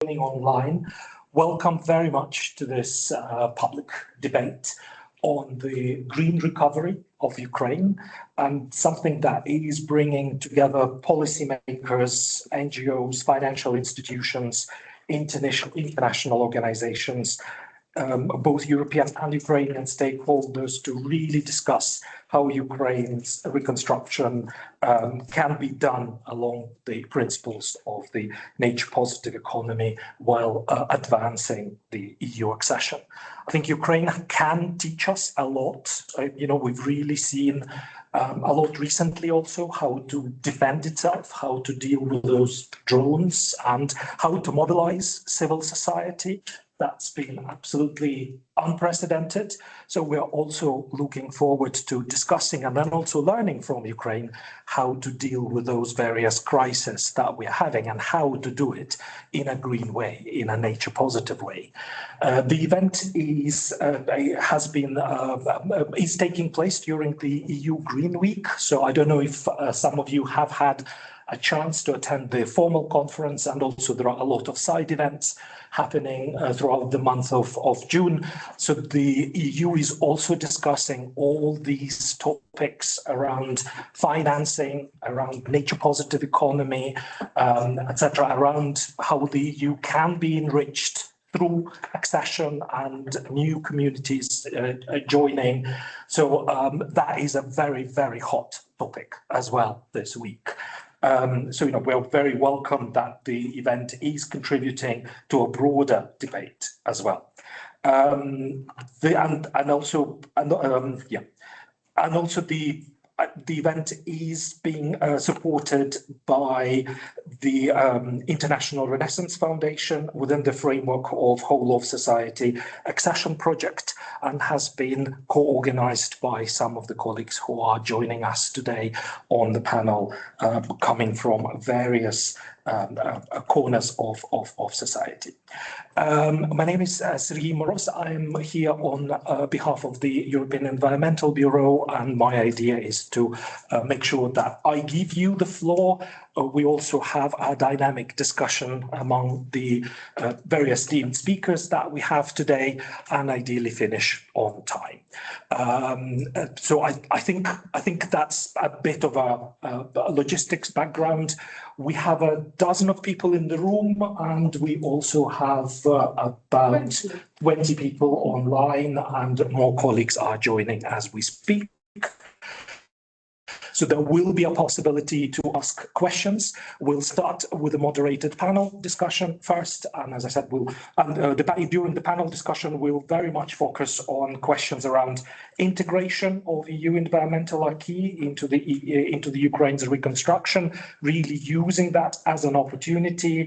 joining online, welcome very much to this public debate on the green recovery of Ukraine, and something that is bringing together policymakers, NGOs, financial institutions, international organizations, both European and Ukrainian stakeholders to really discuss how Ukraine's reconstruction can be done along the principles of the nature-positive economy while advancing the EU accession. I think Ukraine can teach us a lot. We've really seen a lot recently also how to defend itself, how to deal with those drones, and how to mobilize civil society. That's been absolutely unprecedented. So we're also looking forward to discussing and then also learning from Ukraine how to deal with those various crises that we're having and how to do it in a green way, in a nature positive way. The event is taking place during the EU Green Week. So I don't know if some of you have had a chance to attend the formal conference, and also there are a lot of side events happening throughout the month of June. So the EU is also discussing all these topics around financing, around nature positive economy, etc., around how the EU can be enriched through accession and new communities joining. So that is a very, very hot topic as well this week. We're very welcome that the event is contributing to a broader debate as well. The event is being supported by the International Renaissance Foundation within the framework of Whole of Society Accession project, and has been co-organized by some of the colleagues who are joining us today on the panel, coming from various corners of society. My name is Sergei Moroz. I'm here on behalf of the European Environmental Bureau, and my idea is to make sure that I give you the floor. We also have a dynamic discussion among the various esteemed speakers that we have today, and ideally finish on time. So I think that's a bit of a logistics background. We have a dozen of people in the room, and we also have about 20 people online, and more colleagues are joining as we speak. So there will be a possibility to ask questions. We'll start with a moderated panel discussion first. And as I said, during the panel discussion, we'll very much focus on questions around integration of EU environmental acquis into the Ukraine's reconstruction, really using that as an opportunity.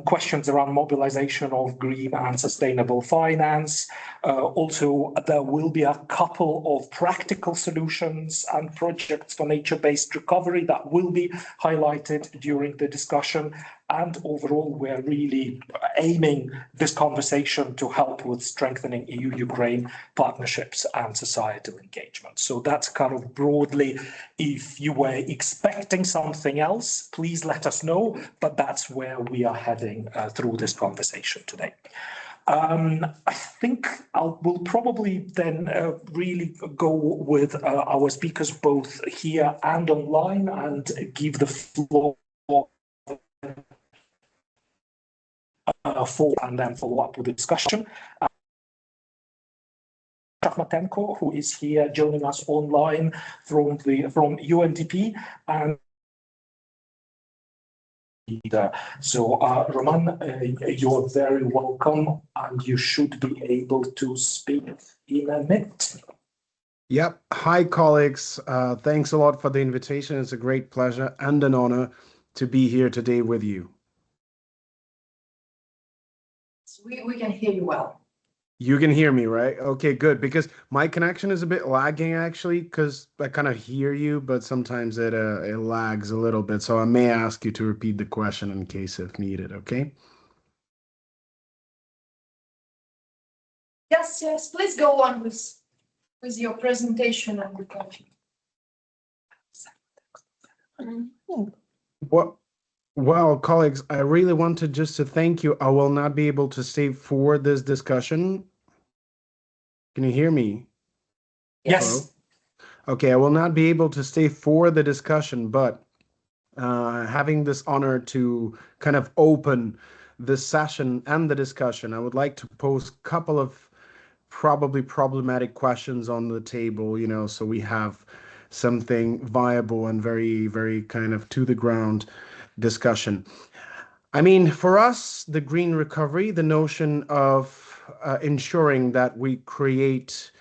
Questions around mobilization of green and sustainable finance. Also, there will be a couple of practical solutions and projects for nature-based recovery that will be highlighted during the discussion. And overall, we're really aiming this conversation to help with strengthening EU-Ukraine partnerships and societal engagement. So that's kind of broadly, if you were expecting something else, please let us know, but that's where we are heading through this conversation today. I think we'll probably then really go with our speakers both here and online, and give the floor and then follow up with the discussion. Shachmatenko, who is here joining us online from UNDP, and so Roman, you're very welcome, and you should be able to speak in a minute. Yep. Hi, colleagues. Thanks a lot for the invitation. It's a great pleasure and an honor to be here today with you. We can hear you well. You can hear me, right? Okay, good. Because my connection is a bit lagging, actually, because I kind of hear you, but sometimes it lags a little bit. So I may ask you to repeat the question in case if needed, okay? Yes, please go on with your presentation and the question. Well, colleagues, I really wanted just to thank you. I will not be able to stay for this discussion. Can you hear me? Hello? Yes, Okay, I will not be able to stay for the discussion, but having this honor to kind of open this session and the discussion, I would like to pose a couple of probably problematic questions on the table, so we have something viable and very, very kind of to the ground discussion. I mean, for us, the green recovery, the notion of ensuring that we create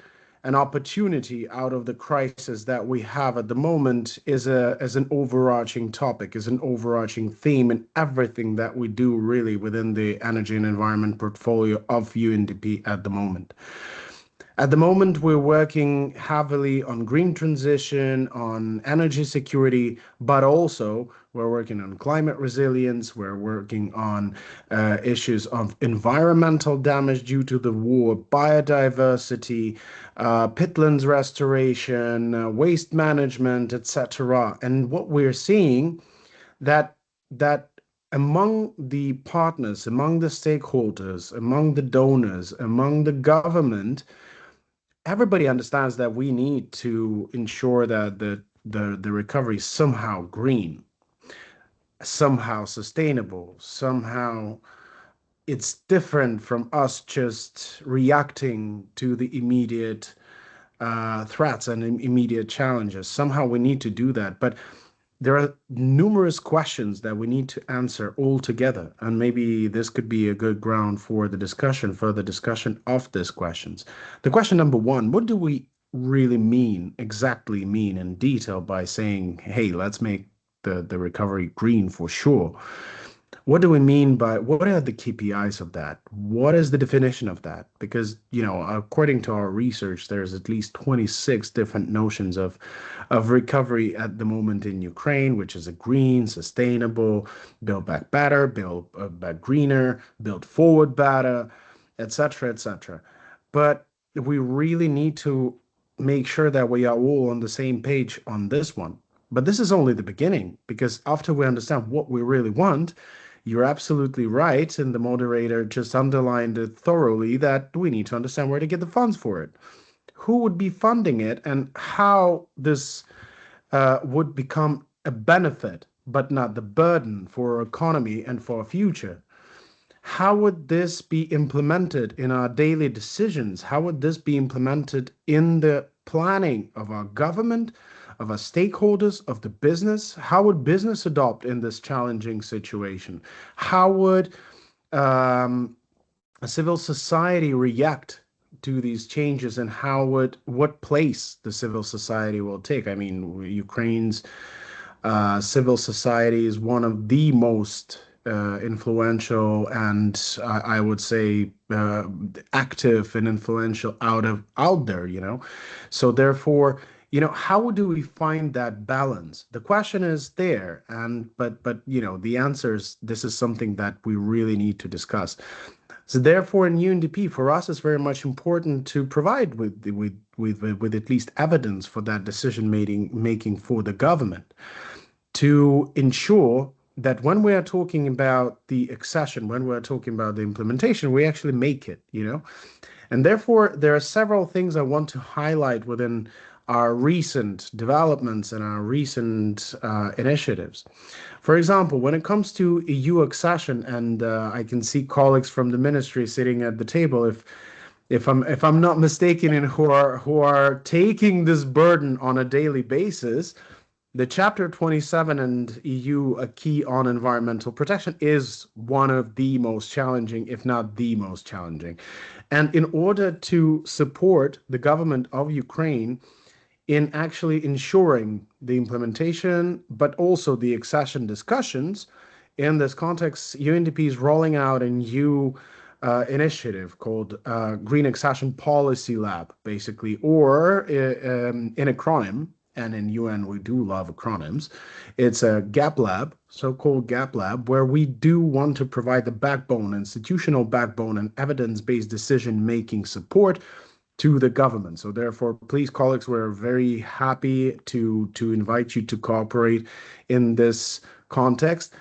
an opportunity out of the crisis that we have at the moment is an overarching topic, is an overarching theme in everything that we do really within the energy and environment portfolio of UNDP at the moment. At the moment, we're working heavily on green transition, on energy security, but also we're working on climate resilience. We're working on issues of environmental damage due to the war, biodiversity, pitlands restoration, waste management, etc. And what we're seeing that among the partners, among the stakeholders, among the donors, among the government, everybody understands that we need to ensure that the recovery is somehow green, somehow sustainable, somehow it's different from us just reacting to the immediate threats and immediate challenges. Somehow we need to do that. But there are numerous questions that we need to answer all together, and maybe this could be a good ground for the discussion, further discussion of these questions. The question number one, what do we really exactly mean in detail by saying, hey, let's make the recovery green for sure? What do we mean by, what are the KPIs of that? What is the definition of that? Because, according to our research, there's at least 26 different notions of recovery at the moment in Ukraine, which is a green, sustainable, build back better, build back greener, build forward better, etc., etc. But we really need to make sure that we are all on the same page on this one. But this is only the beginning, because after we understand what we really want, you're absolutely right, and the moderator just underlined it thoroughly, that we need to understand where to get the funds for it. Who would be funding it, and how this would become a benefit, but not the burden for our economy and for our future. How would this be implemented in our daily decisions? How would this be implemented in the planning of our government, of our stakeholders, of the business? How would business adopt in this challenging situation? How would a civil society react to these changes, and what place the civil society will take? I mean, Ukraine's civil society is one of the most influential and I would say active and influential out there. So therefore, how do we find that balance? The question is there, and but the answers. This is something that we really need to discuss. So therefore, in UNDP, for us, it's very much important to provide with at least evidence for that decision making for the government, to ensure that when we are talking about the accession, when we're talking about the implementation, we actually make it. And therefore, there are several things I want to highlight within our recent developments and our recent initiatives. For example, when it comes to EU accession, and I can see colleagues from the ministry sitting at the table, if I'm not mistaken, and who are taking this burden on a daily basis, the Chapter 27 and EU Acquis on environmental protection is one of the most challenging, if not the most challenging. And in order to support the government of Ukraine in actually ensuring the implementation, but also the accession discussions, in this context, UNDP is rolling out a new initiative called Green Accession Policy Lab, basically, or in acronym, and in UN we do love acronyms. It's a GAP Lab, so-called GAP Lab, where we do want to provide the backbone, institutional backbone, and evidence-based decision-making support to the government. So therefore, please, colleagues, we're very happy to invite you to cooperate in this context.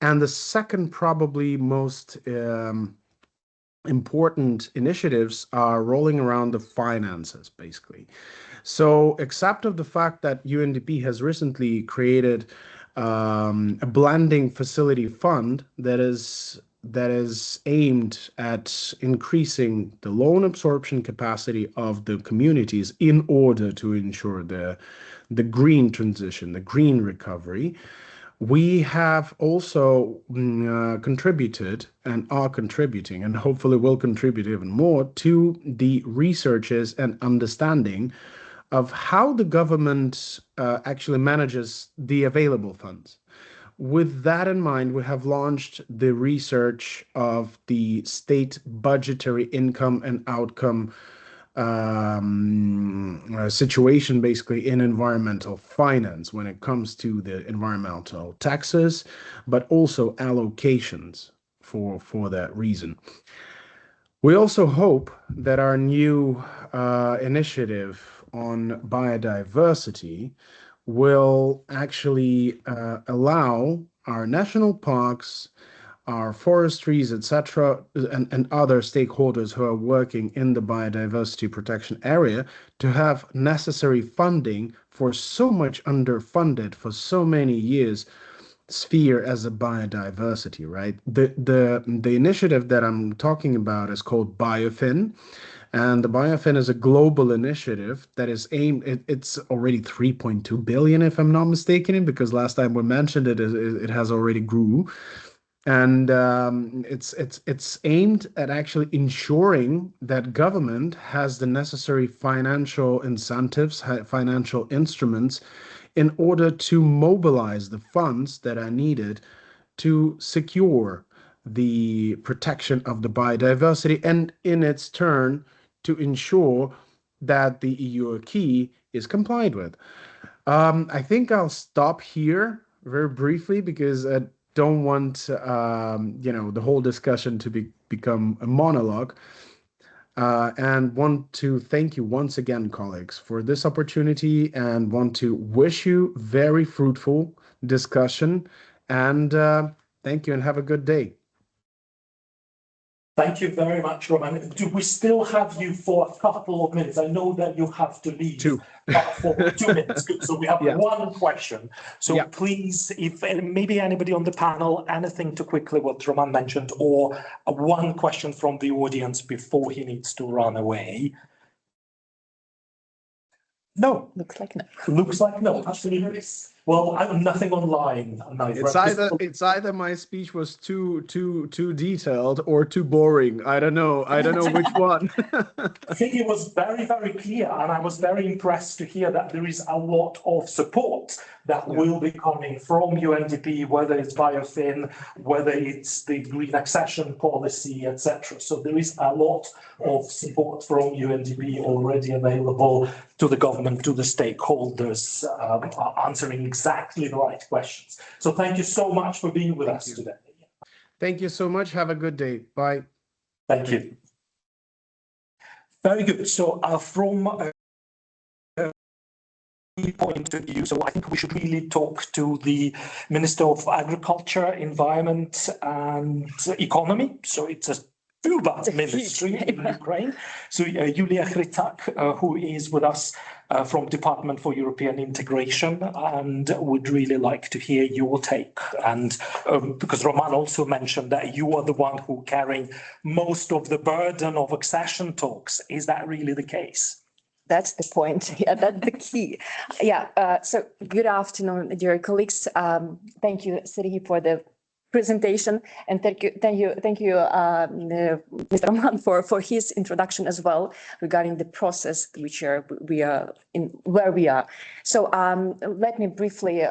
And the second, probably most important initiatives are rolling around the finances, basically. So, except of the fact that UNDP has recently created a blending facility fund that is aimed at increasing the loan absorption capacity of the communities in order to ensure the green transition, the green recovery. We have also contributed and are contributing, and hopefully will contribute even more to the researches and understanding of how the government actually manages the available funds. With that in mind, we have launched the research of the state budgetary income and outcome situation, basically, in environmental finance when it comes to the environmental taxes, but also allocations for that reason. We also hope that our new initiative on biodiversity will actually allow our national parks, our forestries, etc., and other stakeholders who are working in the biodiversity protection area to have necessary funding for so much underfunded for so many years sphere as a biodiversity, right? The initiative that I'm talking about is called BioFin, and the BioFin is a global initiative that is aimed. It's already 3.2 billion, if I'm not mistaken, because last time we mentioned it, it has already grew, and it's aimed at actually ensuring that government has the necessary financial incentives, financial instruments in order to mobilize the funds that are needed to secure the protection of the biodiversity and in its turn to ensure that the EU acquis is complied with. I think I'll stop here very briefly because I don't want the whole discussion to become a monologue. And want to thank you once again, colleagues, for this opportunity, and want to wish you very fruitful discussion. And thank you, and have a good day. Thank you very much, Roman. Do we still have you for a couple of minutes? I know that you have to leave. Two. For 2 minutes. Good. So we have one question. So please, if maybe anybody on the panel, anything to quickly what Roman mentioned, or one question from the audience before he needs to run away. No. Looks like no. Looks like no. Absolutely. Well, I'm nothing online. It's either my speech was too detailed or too boring. I don't know which one. I think it was very, very clear, and I was very impressed to hear that there is a lot of support that will be coming from UNDP, whether it's BioFin, whether it's the green accession policy, etc. So there is a lot of support from UNDP already available to the government, to the stakeholders, answering exactly the right questions. So thank you so much for being with us today. Thank you so much. Have a good day. Bye. Thank you. Very good. So from point of view, so I think we should really talk to the Minister of Agriculture, Environment and Economy. So it's a FUBA ministry in Ukraine. So Yulia Hrytak, who is with us from Department for European Integration, and would really like to hear your take. And because Roman also mentioned that you are the one who carrying most of the burden of accession talks. Is that really the case? That's the point. Yeah, that's the key. Yeah. So good afternoon, dear colleagues. Thank you, Sergei, for the presentation, and thank you, Mr. Roman, for his introduction as well regarding the process which we are in, where we are. So let me briefly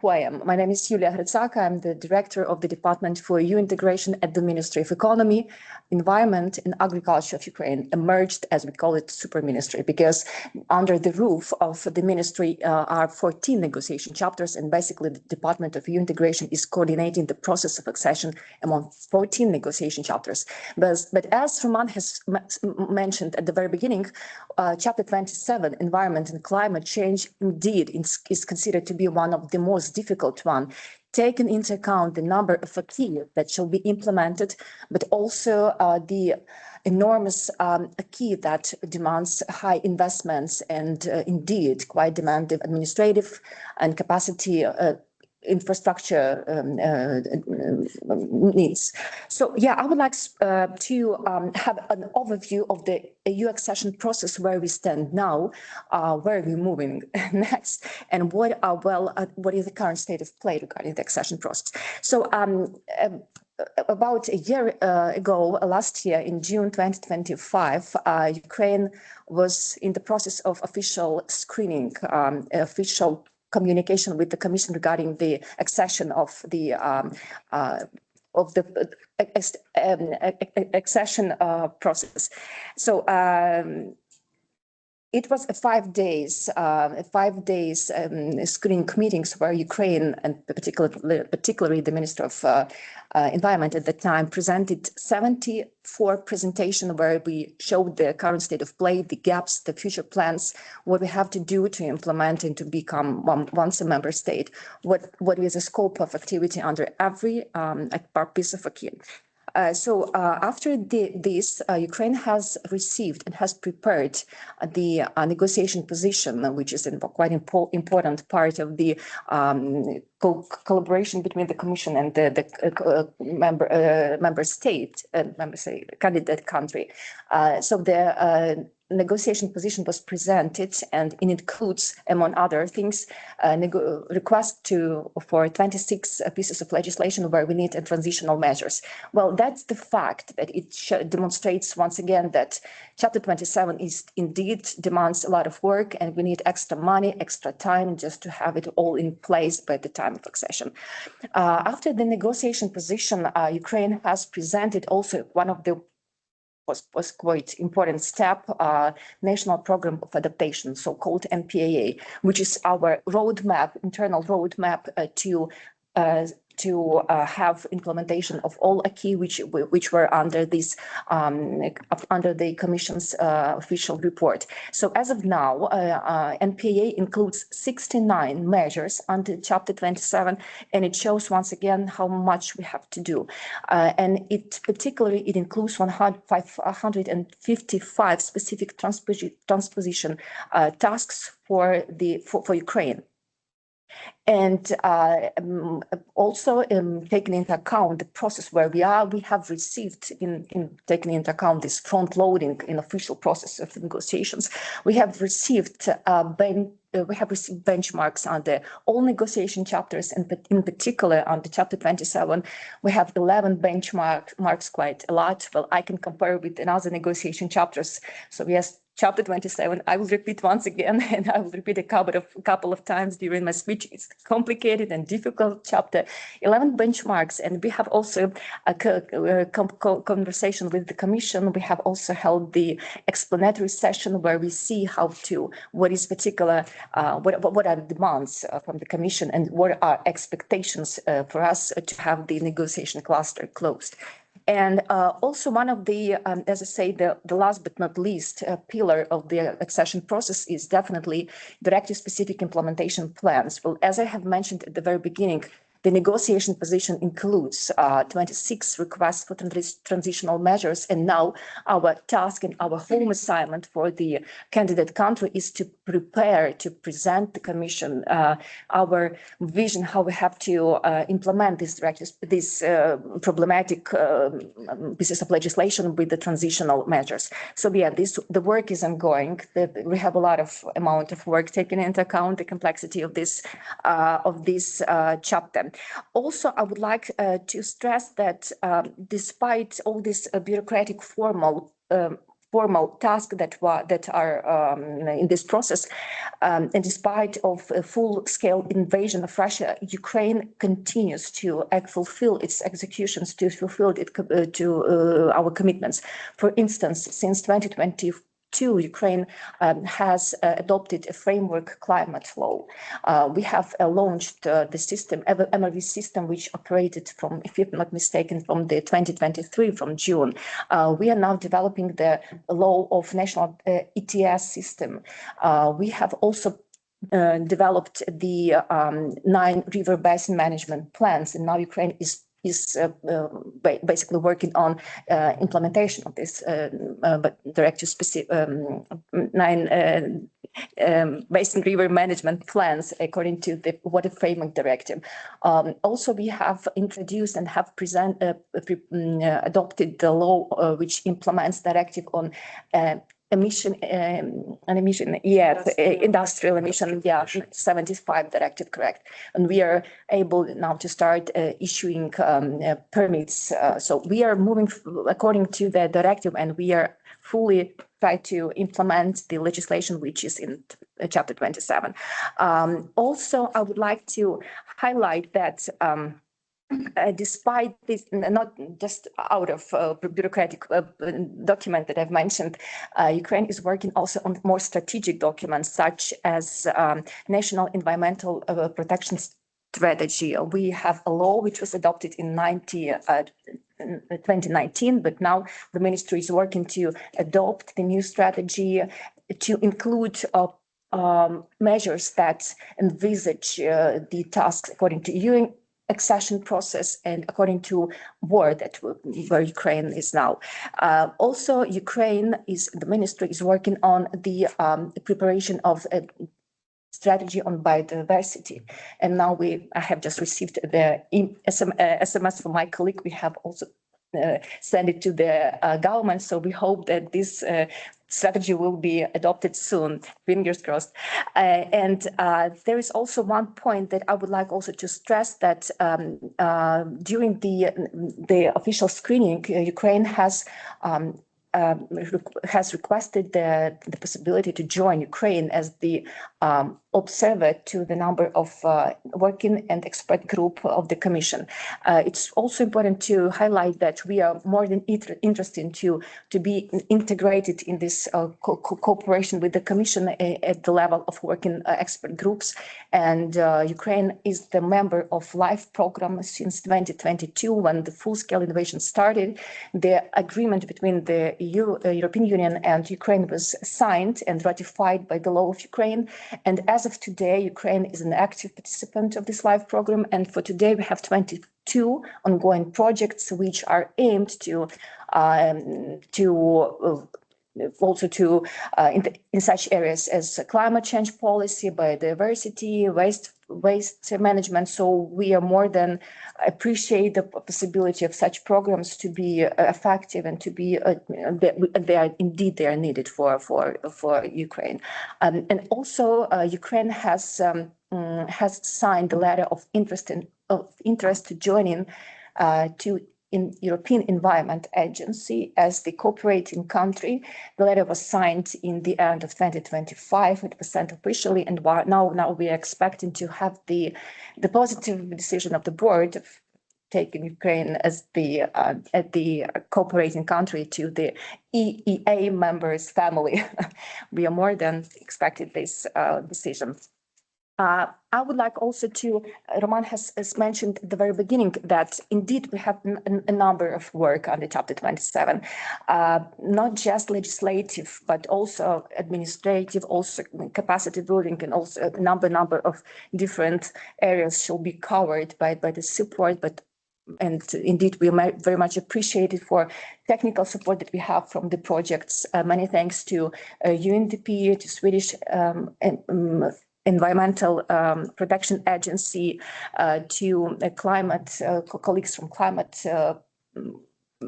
who I am. My name is Yulia Hrytak. I'm the director of the Department for EU Integration at the Ministry of Economy, Environment and Agriculture of Ukraine, emerged, as we call it, super ministry, because under the roof of the ministry are 14 negotiation chapters, and basically the Department of EU Integration is coordinating the process of accession among 14 negotiation chapters. But as Roman has mentioned at the very beginning, chapter 27, Environment and Climate Change, indeed is considered to be one of the most difficult one taking into account the number of acquis that shall be implemented, but also the enormous acquis that demands high investments and indeed quite demanding administrative and capacity infrastructure needs. So yeah, I would like to have an overview of the EU accession process, where we stand now, where we're moving next, and what is the current state of play regarding the accession process. So about a year ago, last year in June 2025, Ukraine was in the process of official screening, official communication with the Commission regarding the accession of the accession process. So it was a 5 days screening meetings where Ukraine, and particularly the Minister of Environment at the time, presented 74 presentations where we showed the current state of play, the gaps, the future plans, what we have to do to implement and to become once a member state, what is the scope of activity under every piece of acquis. So after this, Ukraine has received and has prepared the negotiation position, which is a quite important part of the collaboration between the Commission and the member state, candidate country. So the negotiation position was presented, and it includes, among other things, request for 26 pieces of legislation where we need transitional measures. Well, that's the fact that it demonstrates once again that Chapter 27 is indeed demands a lot of work, and we need extra money, extra time just to have it all in place by the time of accession. After the negotiation position, Ukraine has presented also one of the was quite important step, National Program of Adaptation, so-called NPAA, which is our roadmap, internal roadmap to have implementation of all acquis which were under this under the Commission's official report. So as of now, NPAA includes 69 measures under Chapter 27, and it shows once again how much we have to do. And it includes 555 specific transposition tasks for Ukraine. And also taking into account the process where we are, we have received, in taking into account this front loading in official process of negotiations, we have received benchmarks on all negotiation chapters, and in particular on the Chapter 27, we have 11 benchmarks, quite a lot. Well, I can compare with another negotiation chapters. So yes, Chapter 27, I will repeat once again, and I will repeat a couple of times during my speech. It's complicated and difficult chapter, 11 benchmarks, and we have also a conversation with the Commission. We have also held the explanatory session where we see what is particular, what are the demands from the Commission, and what are expectations for us to have the negotiation cluster closed. And also one of the, as I say, the last but not least pillar of the accession process is definitely directive-specific implementation plans. Well, as I have mentioned at the very beginning, the negotiation position includes 26 requests for transitional measures, and now our task and our home assignment for the candidate country is to prepare to present the Commission our vision how we have to implement these directives, these problematic pieces of legislation with the transitional measures. So yeah, the work is ongoing. We have a lot of amount of work taken into account the complexity of this chapter. Also, I would like to stress that despite all this bureaucratic formal tasks that are in this process, and despite of a full-scale invasion of Russia, Ukraine continues to fulfill its executions, to fulfill our commitments. For instance, since 2022, Ukraine has adopted a framework climate law. We have launched the system, MRV system, which operated from, if I'm not mistaken, from the 2023, from June. We are now developing the law of national ETS system. We have also developed the 9 river basin management plans, and now Ukraine is basically working on implementation of this but directive specific 9 basin river management plans according to the Water Framework Directive. Also, we have introduced and have adopted the law which implements directive on industrial emission, 75 directive, correct. And we are able now to start issuing permits. So we are moving according to the directive, and we are fully try to implement the legislation which is in chapter 27. Also, I would like to highlight that despite this, not just out of bureaucratic document that I've mentioned, Ukraine is working also on more strategic documents, such as National Environmental Protection Strategy. We have a law which was adopted in 2019, but now the ministry is working to adopt the new strategy to include measures that envisage the tasks according to UN accession process and according to where Ukraine is now. Also, the ministry is working on the preparation of a strategy on biodiversity. And now I have just received the SMS from my colleague. We have also sent it to the government. So we hope that this strategy will be adopted soon, fingers crossed. And there is also one point that I would like also to stress, that during the official screening, Ukraine has requested the possibility to join Ukraine as the observer to the number of working and expert group of the Commission. It's also important to highlight that we are more than interested to be integrated in this cooperation with the Commission at the level of working expert groups. And Ukraine is the member of LIFE program since 2022, when the full-scale innovation started. The agreement between the European Union and Ukraine was signed and ratified by the law of Ukraine. And as of today, Ukraine is an active participant of this LIFE program. And for today, we have 22 ongoing projects which are aimed in such areas as climate change policy, biodiversity, waste management. So we are more than appreciate the possibility of such programs to be effective and to be they are needed for Ukraine. And also Ukraine has signed the letter of interest to join in European Environment Agency as the cooperating country. The letter was signed in the end of 2025. It was sent officially, and now we are expecting to have the positive decision of the board of taking Ukraine as the cooperating country to the EEA members family. We are more than expected this decision. I would like also to, Roman has mentioned at the very beginning that indeed we have a number of work on the chapter 27, not just legislative, but also administrative, also capacity building, and also a number of different areas shall be covered by the support. And indeed, we are very much appreciated for technical support that we have from the projects. Many thanks to UNDP, to Swedish Environmental Protection Agency, to colleagues from climate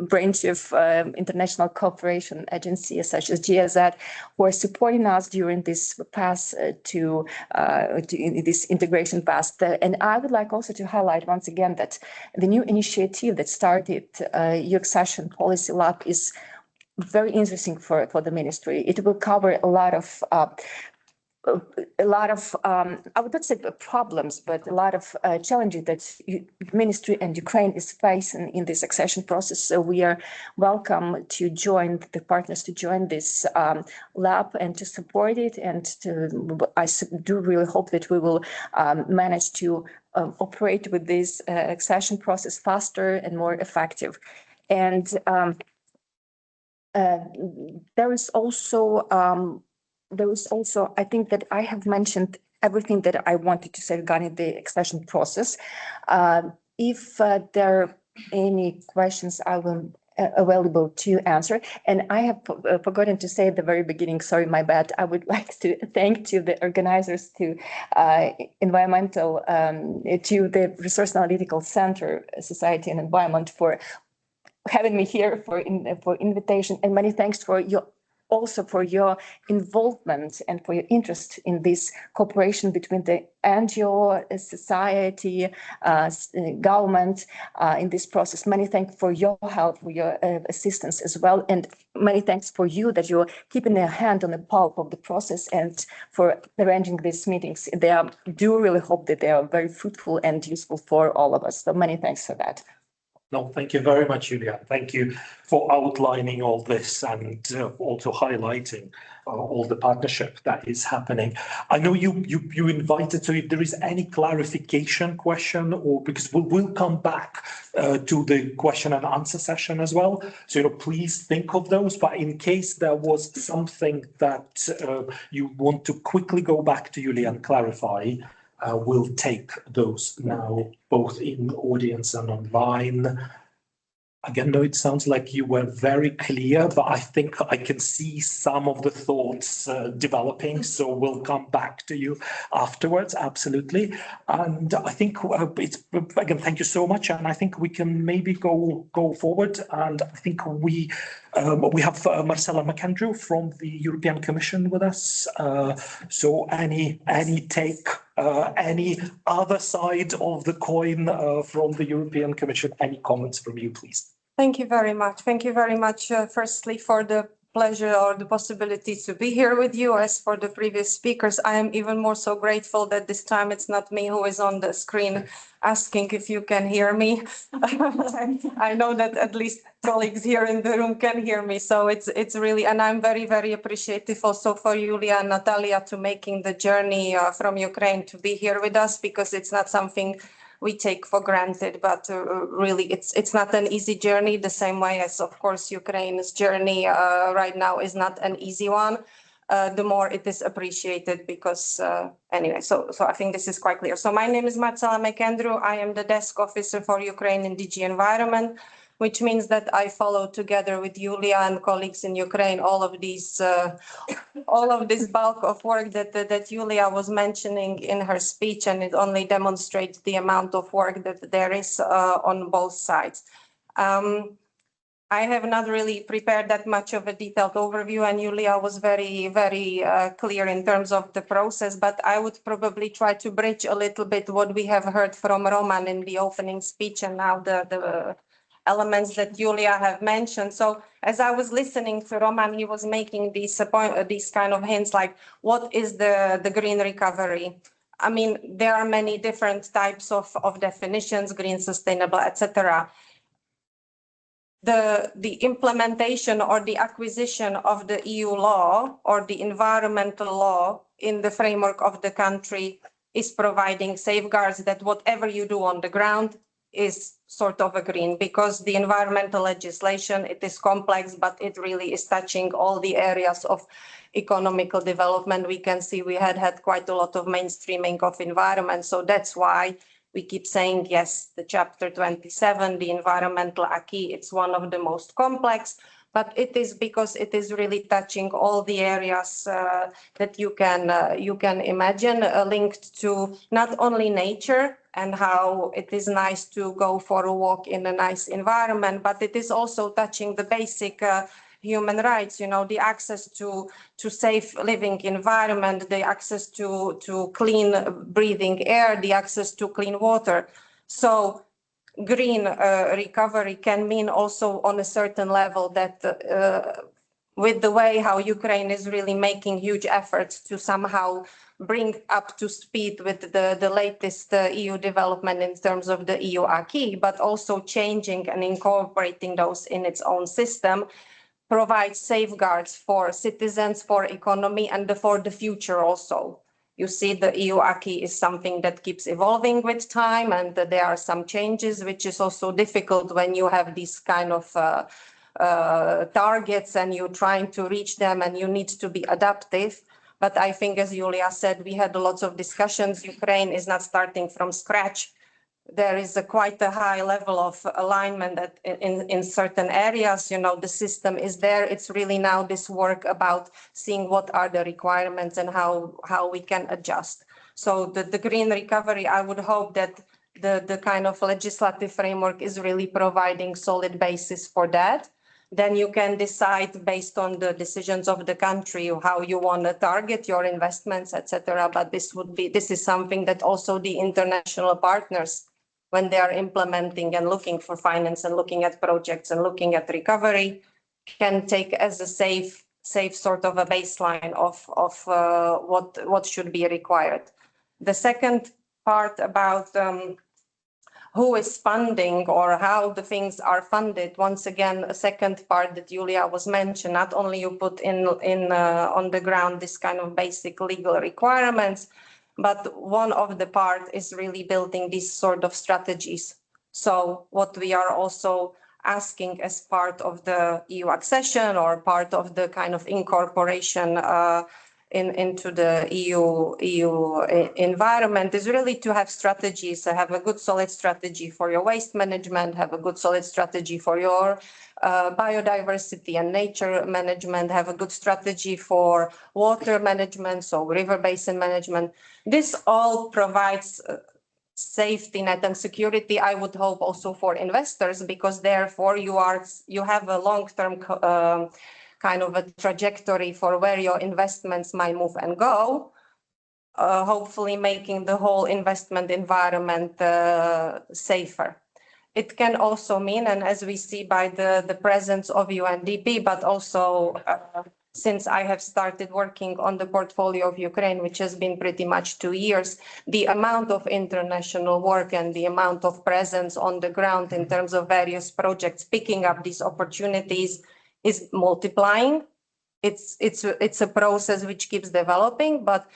branch of international cooperation agencies such as GIZ, who are supporting us during this path to this integration path. And I would like also to highlight once again that the new initiative that started, Accession Policy Lab, is very interesting for the ministry. It will cover a lot of I would not say problems, but a lot of challenges that ministry and Ukraine is facing in this accession process. So we are welcome to join the partners to join this lab and to support it. And I do really hope that we will manage to operate with this accession process faster and more effective. And there is also, I think that I have mentioned everything that I wanted to say regarding the accession process. If there are any questions, I will available to answer. And I have forgotten to say at the very beginning, sorry, my bad. I would like to thank to the organizers, to environmental, to the Resource Analytical Center, Society and Environment, for having me here, for invitation, and many thanks for your also for your involvement and for your interest in this cooperation between the NGO, society, government in this process. Many thanks for your help, for your assistance as well. And many thanks for you that you're keeping a hand on the pulse of the process and for arranging these meetings. Do really hope that they are very fruitful and useful for all of us. So many thanks for that. No, thank you very much, Julia. Thank you for outlining all this and also highlighting all the partnership that is happening. I know you invited, so if there is any clarification question, or because we'll come back to the question and answer session as well. So, please think of those. But in case there was something that you want to quickly go back to Julia and clarify, we'll take those now, both in audience and online. Again, though, it sounds like you were very clear, but I think I can see some of the thoughts developing. So we'll come back to you afterwards, absolutely. And I think it's, again, thank you so much. And I think we can maybe go forward. And I think we have Marcella McAndrew from the European Commission with us. So any take, any other side of the coin from the European Commission? Any comments from you, please? Thank you very much. Thank you very much, firstly, for the pleasure or the possibility to be here with you. As for the previous speakers, I am even more so grateful that this time it's not me who is on the screen asking if you can hear me. I know that at least colleagues here in the room can hear me. So it's really, and I'm very, very appreciative also for Julia and Natalia to making the journey from Ukraine to be here with us, because it's not something we take for granted, but really it's not an easy journey, the same way as, of course, Ukraine's journey right now is not an easy one. The more it is appreciated, because anyway, so I think this is quite clear. So my name is Marcella McAndrew. I am the desk officer for Ukraine in DG Environment, which means that I follow together with Julia and colleagues in Ukraine all of this bulk of work that Julia was mentioning in her speech, and it only demonstrates the amount of work that there is on both sides. I have not really prepared that much of a detailed overview, and Julia was very, very clear in terms of the process, but I would probably try to bridge a little bit what we have heard from Roman in the opening speech, and now the elements that Julia have mentioned. So as I was listening to Roman, he was making these kind of hints like, what is the green recovery? I mean, there are many different types of definitions, green, sustainable, etc. The implementation or the acquisition of the EU law or the environmental law in the framework of the country is providing safeguards that whatever you do on the ground is sort of a green, because the environmental legislation, it is complex, but it really is touching all the areas of economical development. We can see we had quite a lot of mainstreaming of environment. So that's why we keep saying, yes, the chapter 27, the environmental acquis, it's one of the most complex, but it is because it is really touching all the areas that you can imagine, linked to not only nature and how it is nice to go for a walk in a nice environment, but it is also touching the basic human rights, the access to safe living environment, the access to clean breathing air, the access to clean water. So green recovery can mean also on a certain level that with the way how Ukraine is really making huge efforts to somehow bring up to speed with the latest EU development in terms of the EU acquis, but also changing and incorporating those in its own system, provides safeguards for citizens, for economy, and for the future also. You see, the EU acquis is something that keeps evolving with time, and there are some changes, which is also difficult when you have these kind of targets and you're trying to reach them and you need to be adaptive. But I think, as Julia said, we had lots of discussions. Ukraine is not starting from scratch. There is quite a high level of alignment in certain areas. You know, the system is there. It's really now this work about seeing what are the requirements and how we can adjust. So the green recovery, I would hope that the kind of legislative framework is really providing solid basis for that. Then you can decide based on the decisions of the country how you want to target your investments, etc. But this is something that also the international partners, when they are implementing and looking for finance and looking at projects and looking at recovery, can take as a safe sort of a baseline of what should be required. The second part about who is funding or how the things are funded. Once again, a second part that Julia was mentioned, not only you put in on the ground this kind of basic legal requirements, but one of the part is really building these sort of strategies. So what we are also asking as part of the EU accession or part of the kind of incorporation into the EU environment is really to have strategies, have a good solid strategy for your waste management, have a good solid strategy for your biodiversity and nature management, have a good strategy for water management, so river basin management. This all provides safety net and security, I would hope, also for investors, because therefore you have a long-term kind of a trajectory for where your investments might move and go, hopefully making the whole investment environment safer. It can also mean, and as we see by the presence of UNDP, but also since I have started working on the portfolio of Ukraine, which has been pretty much 2 years, the amount of international work and the amount of presence on the ground in terms of various projects picking up these opportunities is multiplying. It's a process which keeps developing, but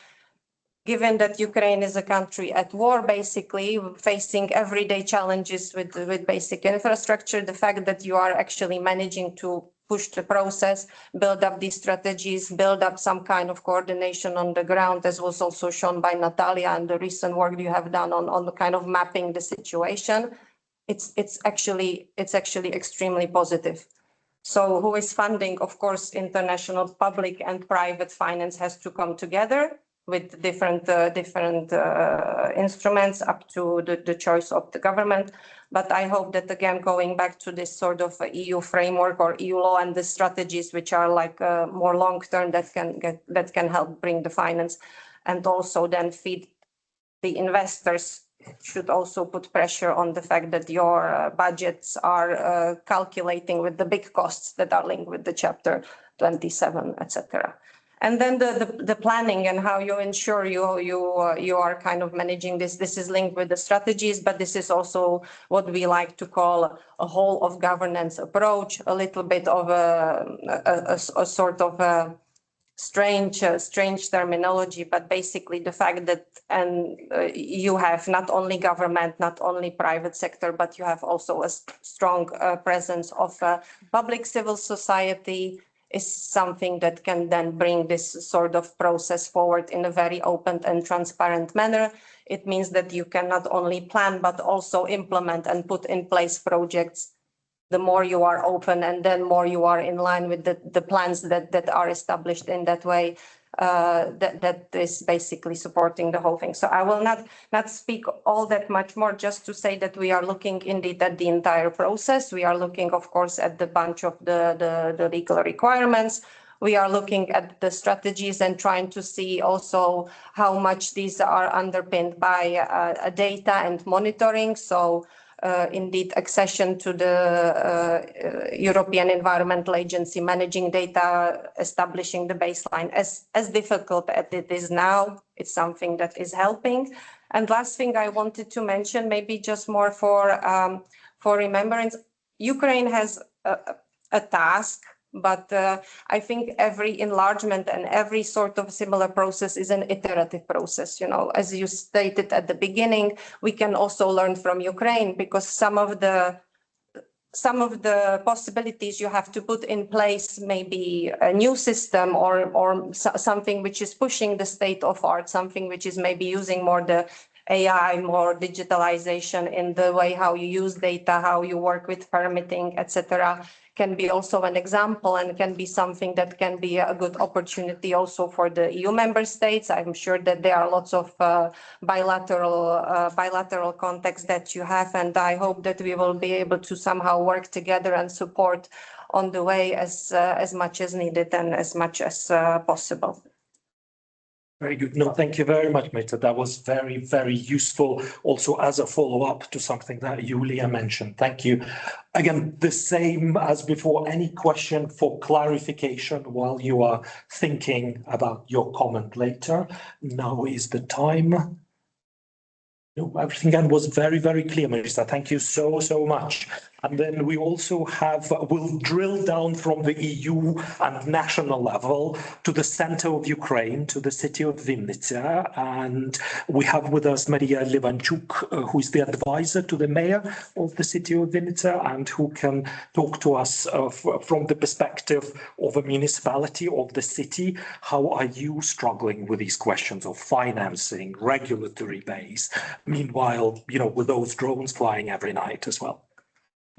given that Ukraine is a country at war, basically facing everyday challenges with basic infrastructure, the fact that you are actually managing to push the process, build up these strategies, build up some kind of coordination on the ground, as was also shown by Natalia and the recent work you have done on the kind of mapping the situation, it's actually extremely positive. So who is funding? Of course, international public and private finance has to come together with different instruments up to the choice of the government. But I hope that, again, going back to this sort of EU framework or EU law and the strategies which are like more long-term that can help bring the finance and also then feed the investors, should also put pressure on the fact that your budgets are calculating with the big costs that are linked with the Chapter 27, etc. And then the planning and how you ensure you are kind of managing this. This is linked with the strategies, but this is also what we like to call a whole of governance approach, a little bit of a sort of a strange terminology, but basically the fact that you have not only government, not only private sector, but you have also a strong presence of public civil society is something that can then bring this sort of process forward in a very open and transparent manner. It means that you can not only plan, but also implement and put in place projects. The more you are open and then more you are in line with the plans that are established in that way, that is basically supporting the whole thing. So I will not speak all that much more, just to say that we are looking indeed at the entire process. We are looking, of course, at the bunch of the legal requirements. We are looking at the strategies and trying to see also how much these are underpinned by data and monitoring. So indeed, accession to the European Environmental Agency, managing data, establishing the baseline. As difficult as it is now, it's something that is helping. And last thing I wanted to mention, maybe just more for remembrance, Ukraine has a task, but I think every enlargement and every sort of similar process is an iterative process. You know, as you stated at the beginning, we can also learn from Ukraine, because some of the some of the possibilities you have to put in place, maybe a new system or something which is pushing the state of art, something which is maybe using more the AI, more digitalization in the way how you use data, how you work with permitting, etc., can be also an example and can be something that can be a good opportunity also for the EU member states. I'm sure that there are lots of bilateral contacts that you have, and I hope that we will be able to somehow work together and support on the way as much as needed and as much as possible. Very good. No, thank you very much, Meta. That was very, very useful also as a follow-up to something that Julia mentioned. Thank you. Again, the same as before, any question for clarification while you are thinking about your comment later. Now is the time. No, everything again was very, very clear, Marisa. Thank you so, so much. And then we also have, we'll drill down from the EU and national level to the center of Ukraine, to the city of Vinnytsia. And we have with us Maria Livanchuk, who is the advisor to the mayor of the city of Vinnytsia and who can talk to us from the perspective of a municipality of the city. How are you struggling with these questions of financing, regulatory base? Meanwhile, you know, with those drones flying every night as well.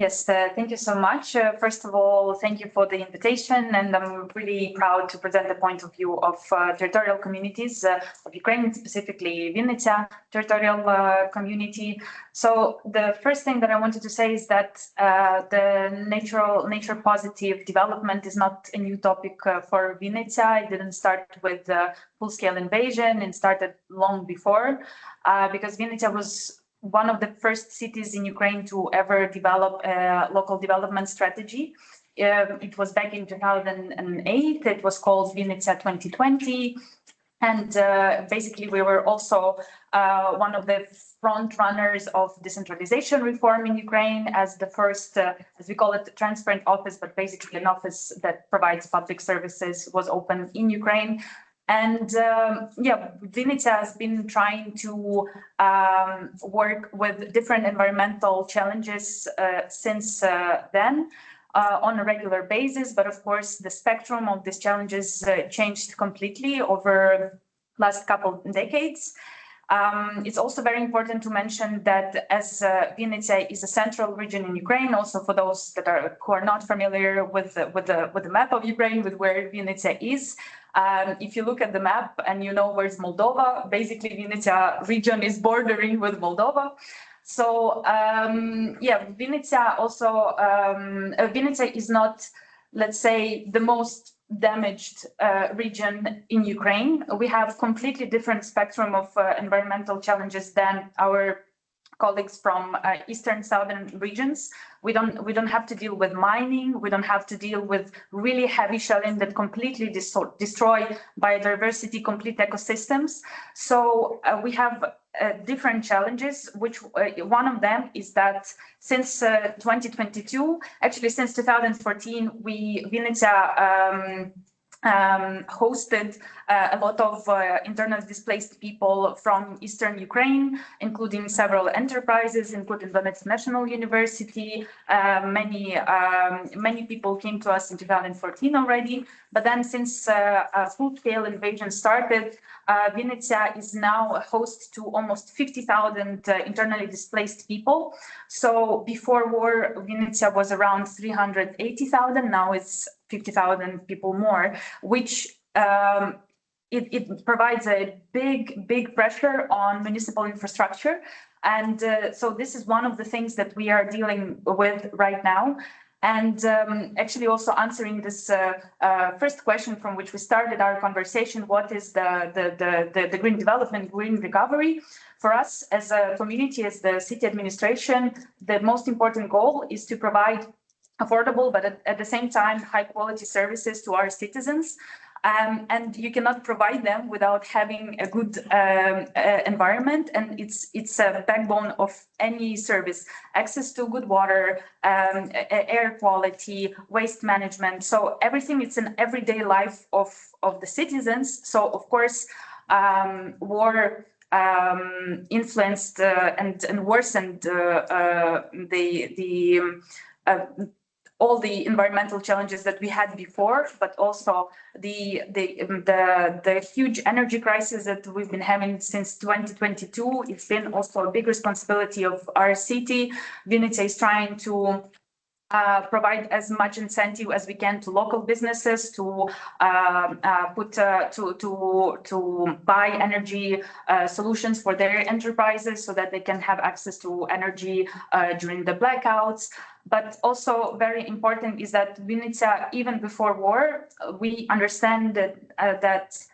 Yes, thank you so much. First of all, thank you for the invitation, and I'm really proud to present the point of view of territorial communities of Ukraine, specifically Vinnytsia territorial community. So the first thing that I wanted to say is that the nature positive development is not a new topic for Vinnytsia. It didn't start with full-scale invasion. It started long before because Vinnytsia was one of the first cities in Ukraine to ever develop a local development strategy. It was back in 2008. It was called Vinnytsia 2020. And basically, we were also one of the front runners of decentralization reform in Ukraine as the first, as we call it, the transparent office, but basically an office that provides public services was opened in Ukraine. And Vinnytsia has been trying to work with different environmental challenges since then on a regular basis. But of course, the spectrum of these challenges changed completely over last couple of decades. It's also very important to mention that as Vinnytsia is a central region in Ukraine, also for those that who are not familiar with the map of Ukraine, with where Vinnytsia is. If you look at the map and you know where's Moldova, basically Vinnytsia region is bordering with Moldova. So Vinnytsia also, Vinnytsia is not, let's say, the most damaged region in Ukraine. We have completely different spectrum of environmental challenges than our colleagues from eastern southern regions. We don't have to deal with mining. We don't have to deal with really heavy shelling that completely destroy biodiversity, complete ecosystems. So we have different challenges, which one of them is that since 2022, actually since 2014, Vinnytsia hosted a lot of internally displaced people from Eastern Ukraine, including several enterprises, including Donetsk National University. Many people came to us in 2014 already. But then since a full-scale invasion started, Vinnytsia is now a host to almost 50,000 internally displaced people. So before war, Vinnytsia was around 380,000. Now it's 50,000 people more, which it provides a big pressure on municipal infrastructure. And so this is one of the things that we are dealing with right now. And actually also answering this first question from which we started our conversation, what is the green development, green recovery? For us as a community, as the city administration, the most important goal is to provide affordable, but at the same time, high quality services to our citizens. And you cannot provide them without having a good environment. And it's a backbone of any service: access to good water, air quality, waste management. So everything, it's an everyday life of the citizens. So of course, war influenced and worsened all the environmental challenges that we had before, but also the huge energy crisis that we've been having since 2022. It's been also a big responsibility of our city. Vinnytsia is trying to provide as much incentive as we can to local businesses to buy energy solutions for their enterprises so that they can have access to energy during the blackouts. But also very important is that Vinnytsia, even before war, we understand that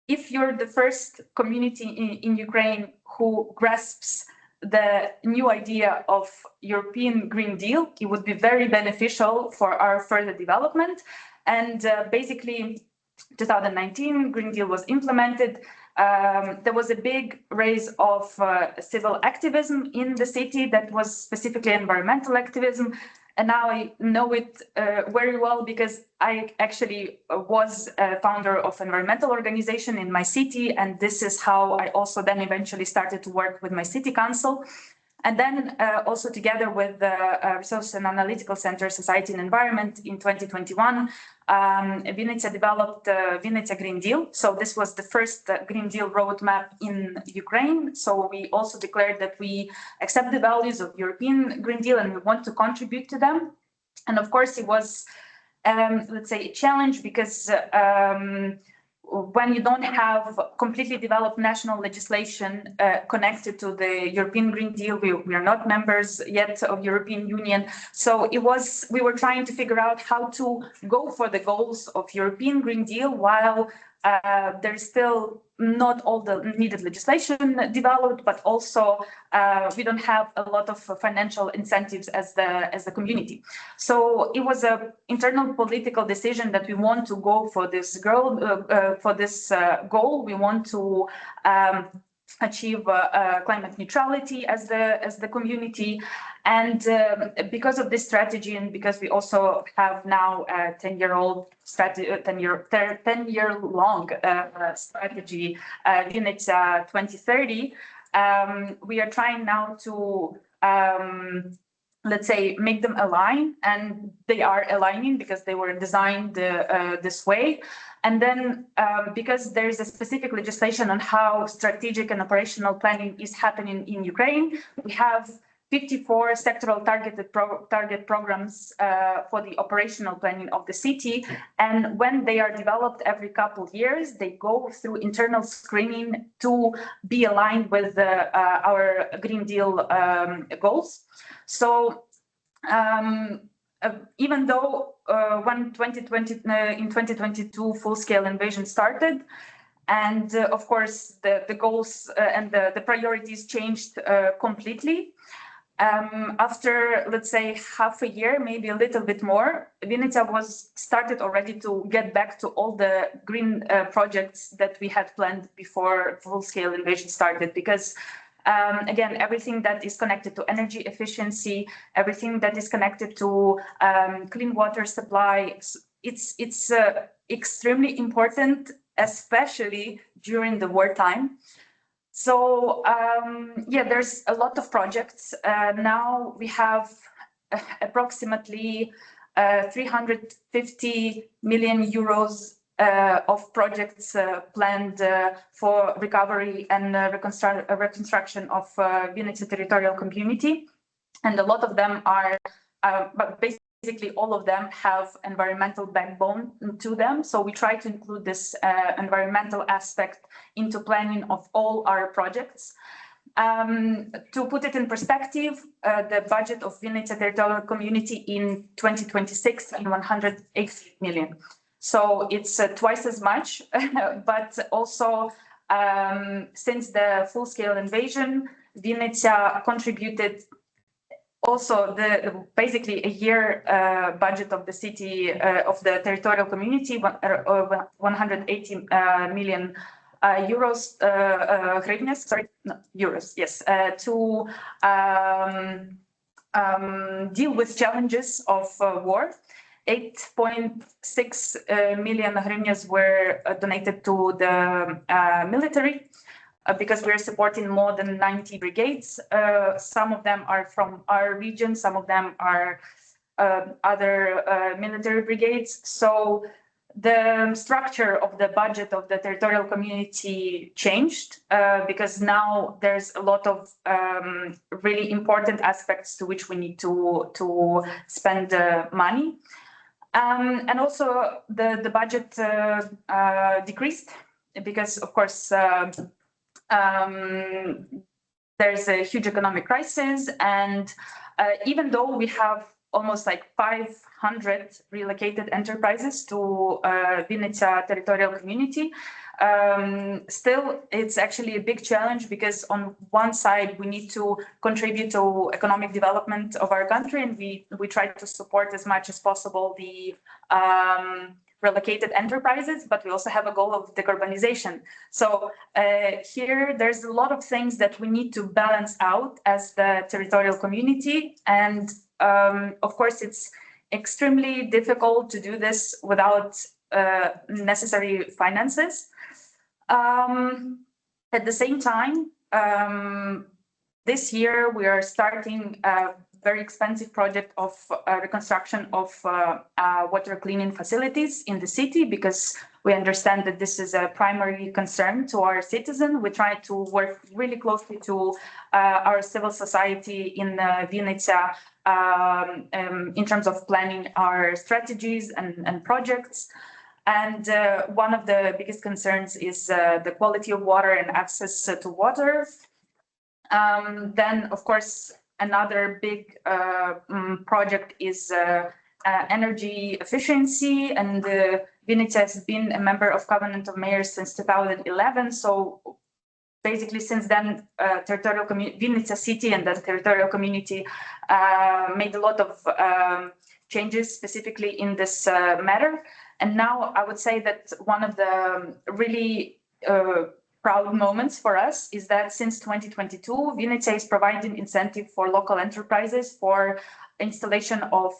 if you're the first community in Ukraine who grasps the new idea of European Green Deal, it would be very beneficial for our further development. And basically, 2019 Green Deal was implemented. There was a big rise of civil activism in the city that was specifically environmental activism. And now I know it very well because I actually was a founder of an environmental organization in my city. And this is how I also then eventually started to work with my city council. And then also together with the Resource and Analytical Center, Society and Environment in 2021, Vinnytsia developed the Vinnytsia Green Deal. So this was the first Green Deal roadmap in Ukraine. So we also declared that we accept the values of European Green Deal and we want to contribute to them. And of course, it was, let's say, a challenge because when you don't have completely developed national legislation connected to the European Green Deal, we are not members yet of European Union. So we were trying to figure out how to go for the goals of European Green Deal while there's still not all the needed legislation developed, but also we don't have a lot of financial incentives as the community. So it was an internal political decision that we want to go for this goal. We want to achieve climate neutrality as the community. And because of this strategy, and because we also have now a 10-year-long strategy, Vinnytsia 2030, we are trying now to let's say make them align, and they are aligning because they were designed this way. And then because there is a specific legislation on how strategic and operational planning is happening in Ukraine, we have 54 sectoral target programs for the operational planning of the city. And when they are developed every couple of years, they go through internal screening to be aligned with our Green Deal goals. So even though when in 2022 full-scale invasion started, and of course the goals and the priorities changed completely, after, let's say, half a year, maybe a little bit more, Vinnytsia was started already to get back to all the green projects that we had planned before full-scale invasion started. Because again, everything that is connected to energy efficiency, everything that is connected to clean water supply, it's extremely important, especially during the wartime. So yeah, there's a lot of projects. Now we have approximately 350 million euros of projects planned for recovery and reconstruction of Vinnytsia territorial community. And a lot of them are, but basically all of them have environmental backbone to them. So we try to include this environmental aspect into planning of all our projects. To put it in perspective, the budget of Vinnytsia territorial community in 2026 is 180 million. So it's twice as much, but also since the full-scale invasion, Vinnytsia contributed also basically a year budget of the city of the territorial community, 180 million euros, euros, yes, to deal with challenges of war. 8.6 million hryvnias were donated to the military. because we're supporting more than 90 brigades. Some of them are from our region, some of them are other military brigades. So the structure of the budget of the territorial community changed because now there's a lot of really important aspects to which we need to spend money. And also the budget decreased because, of course, there's a huge economic crisis, and even though we have almost like 500 relocated enterprises to Vinnytsia territorial community, still it's actually a big challenge because on one side we need to contribute to economic development of our country, and we try to support as much as possible the relocated enterprises, but we also have a goal of decarbonization. So here there's a lot of things that we need to balance out as the territorial community, and of course it's extremely difficult to do this without necessary finances. At the same time, this year we are starting a very expensive project of reconstruction of water cleaning facilities in the city, because we understand that this is a primary concern to our citizens. We try to work really closely to our civil society in Vinnytsia in terms of planning our strategies and projects. And one of the biggest concerns is the quality of water and access to water. Then, of course, another big project is energy efficiency, and Vinnytsia has been a member of Covenant of Mayors since 2011. So basically, since then, Vinnytsia city and the territorial community made a lot of changes specifically in this matter. And now I would say that one of the really proud moments for us is that since 2022, Vinnytsia is providing incentive for local enterprises for installation of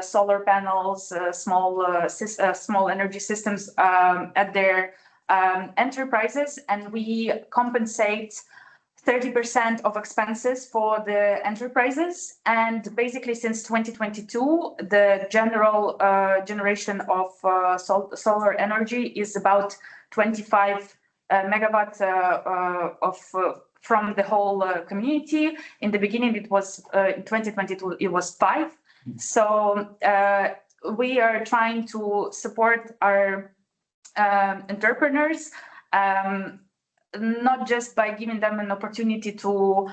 solar panels, small energy systems at their enterprises, and we compensate 30% of expenses for the enterprises. And basically since 2022, the general generation of solar energy is about 25 megawatts from the whole community. In the beginning, it was in 2022, it was 5. So we are trying to support our entrepreneurs, not just by giving them an opportunity to,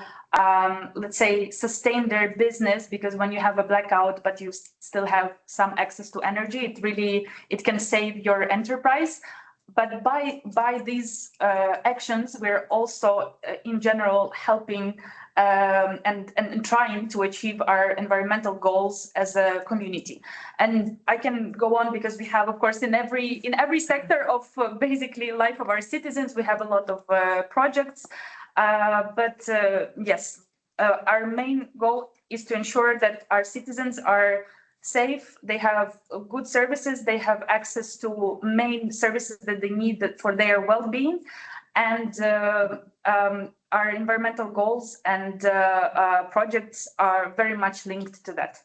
let's say, sustain their business, because when you have a blackout, but you still have some access to energy, it can save your enterprise. But by these actions, we're also in general helping and trying to achieve our environmental goals as a community. And I can go on because we have, of course, in every sector of basically life of our citizens, we have a lot of projects. But yes, our main goal is to ensure that our citizens are safe, they have good services, they have access to main services that they need for their well-being, and our environmental goals and projects are very much linked to that.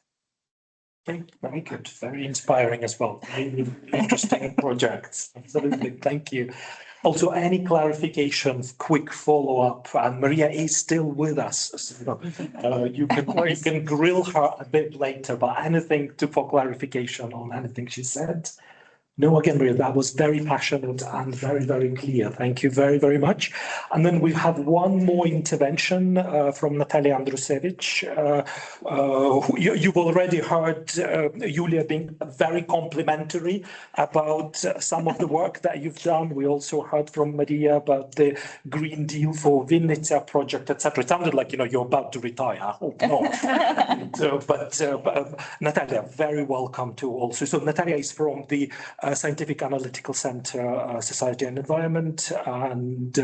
Okay, very good, very inspiring as well. Really interesting projects. Absolutely, thank you. Also, any clarification, quick follow-up, and Maria is still with us. So, you can grill her a bit later, but anything for clarification on anything she said? No, again, Maria, that was very passionate and very, very clear. Thank you very, very much. And then we have one more intervention from Natalia Andrusevich. You've already heard Julia being very complimentary about some of the work that you've done. We also heard from Maria about the Green Deal for Vinnytsia project, etc. It sounded like, you're about to retire. I hope not. But Natalia, very welcome to also. So Natalia is from the Scientific Analytical Center, Society and Environment, and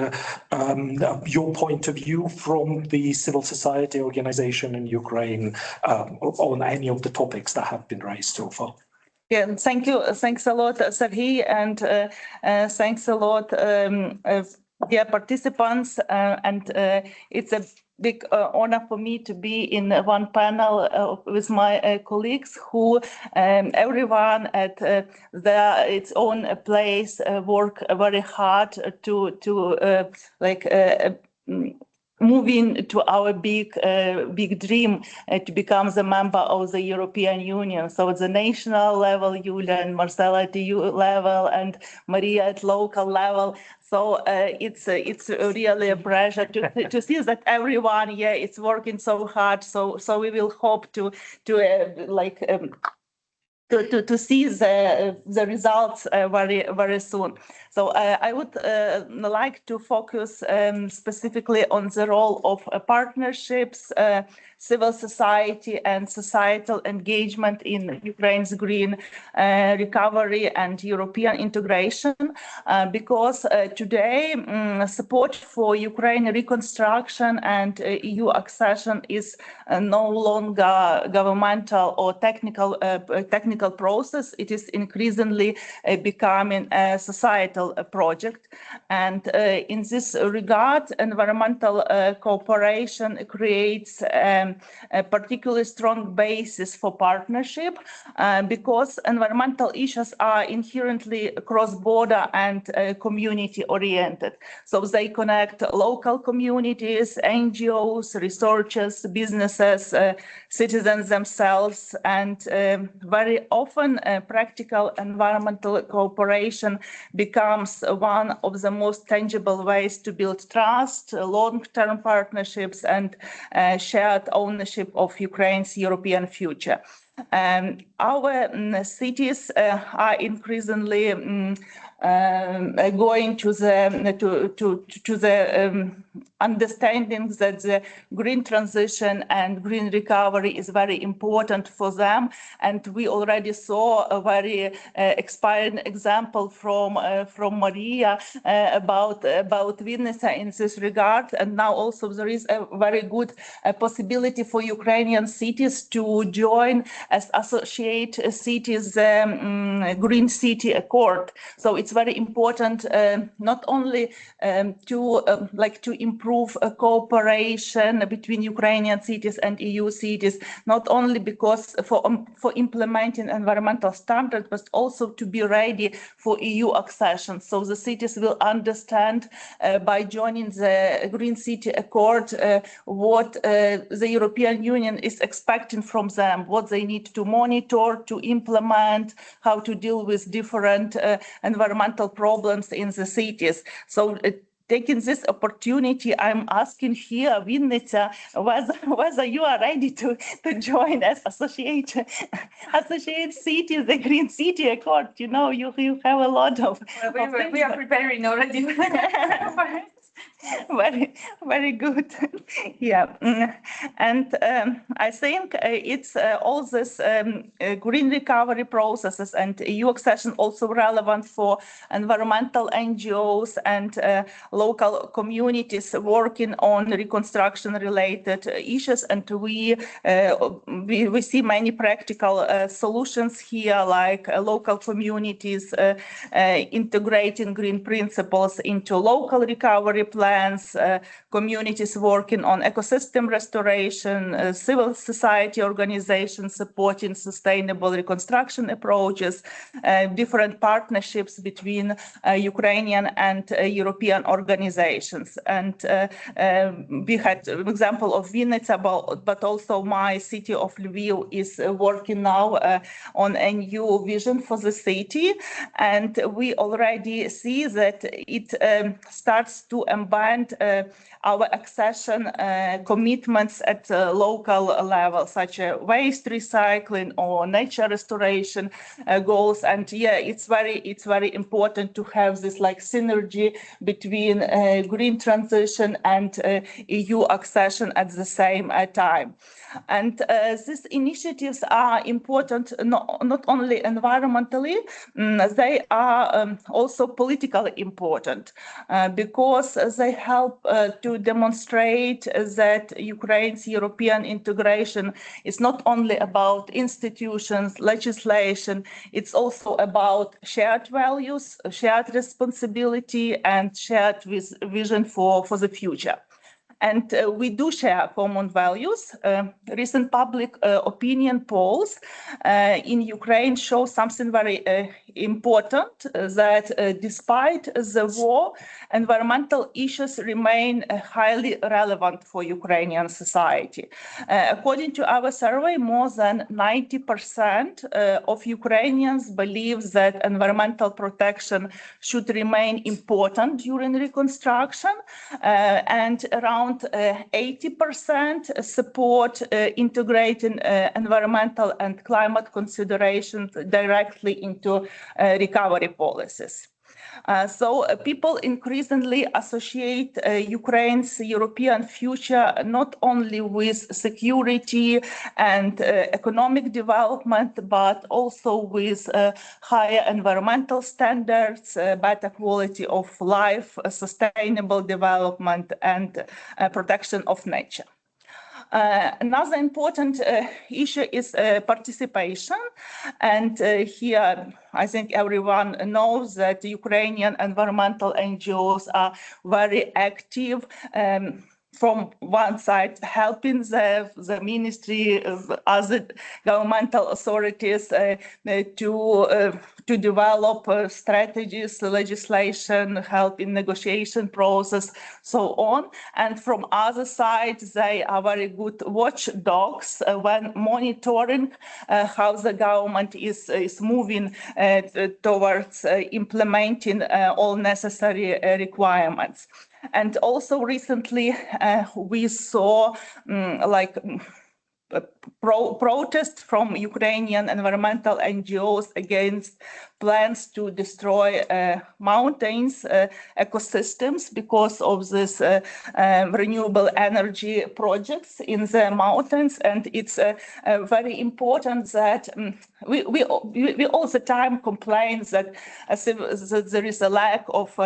your point of view from the civil society organization in Ukraine on any of the topics that have been raised so far. Yeah, thank you. Thanks a lot, Serhiy, and thanks a lot dear participants, and it's a big honor for me to be in one panel with my colleagues who everyone at its own place work very hard to moving to our big dream to become the member of the European Union. So at the national level, Julia and Marcela at EU level, and Maria at local level. So it's really a pleasure to see that everyone here is working so hard. So we will hope to see the results very soon. So I would like to focus specifically on the role of partnerships, civil society and societal engagement in Ukraine's green recovery and European integration, because today support for Ukraine reconstruction and EU accession is no longer governmental or technical process. It is increasingly becoming a societal project. And in this regard, environmental cooperation creates a particularly strong basis for partnership because environmental issues are inherently cross-border and community-oriented. So they connect local communities, NGOs, researchers, businesses, citizens themselves, and very often practical environmental cooperation becomes one of the most tangible ways to build trust, long-term partnerships, and shared ownership of Ukraine's European future. Our cities are increasingly going to the understanding that the green transition and green recovery is very important for them, and we already saw a very inspiring example from Maria about Vinnytsia in this regard, and now also there is a very good possibility for Ukrainian cities to join as associate cities Green City Accord. So it's very important not only to improve cooperation between Ukrainian cities and EU cities, not only because for implementing environmental standards, but also to be ready for EU accession. So the cities will understand by joining the Green City Accord what the European Union is expecting from them, what they need to monitor, to implement, how to deal with different environmental problems in the cities. So taking this opportunity, I'm asking here, Vinnytsia, whether you are ready to join as associate cities, the Green City Accord. You know, you have a lot of. We are preparing already. Very good. Yeah, and I think it's all this green recovery processes and EU accession also relevant for environmental NGOs and local communities working on reconstruction-related issues, and we see many practical solutions here, like local communities integrating green principles into local recovery plans, communities working on ecosystem restoration, civil society organizations supporting sustainable reconstruction approaches, different partnerships between Ukrainian and European organizations. And we had an example of Vinnytsia, but also my city of Lviv is working now on a new vision for the city. And we already see that it starts to embed our accession commitments at local level, such as waste recycling or nature restoration goals. And yeah, it's very important to have this like synergy between green transition and EU accession at the same time. And these initiatives are important not only environmentally, they are also politically important because they help to demonstrate that Ukraine's European integration is not only about institutions, legislation, it's also about shared values, shared responsibility, and shared vision for the future. And we do share common values. Recent public opinion polls in Ukraine show something very important, that despite the war, environmental issues remain highly relevant for Ukrainian society. According to our survey, more than 90% of Ukrainians believe that environmental protection should remain important during reconstruction, and around 80% support integrating environmental and climate considerations directly into recovery policies. So people increasingly associate Ukraine's European future not only with security and economic development, but also with higher environmental standards, better quality of life, sustainable development, and protection of nature. Another important issue is participation. And here, I think everyone knows that Ukrainian environmental NGOs are very active. From one side, helping the ministry, other governmental authorities to develop strategies, legislation, help in negotiation process, so on. And from other side, they are very good watchdogs when monitoring how the government is moving towards implementing all necessary requirements. And also recently, we saw protests from Ukrainian environmental NGOs against plans to destroy mountains ecosystems because of this renewable energy projects in the mountains. And it's very important that we all the time complain that there is a lack of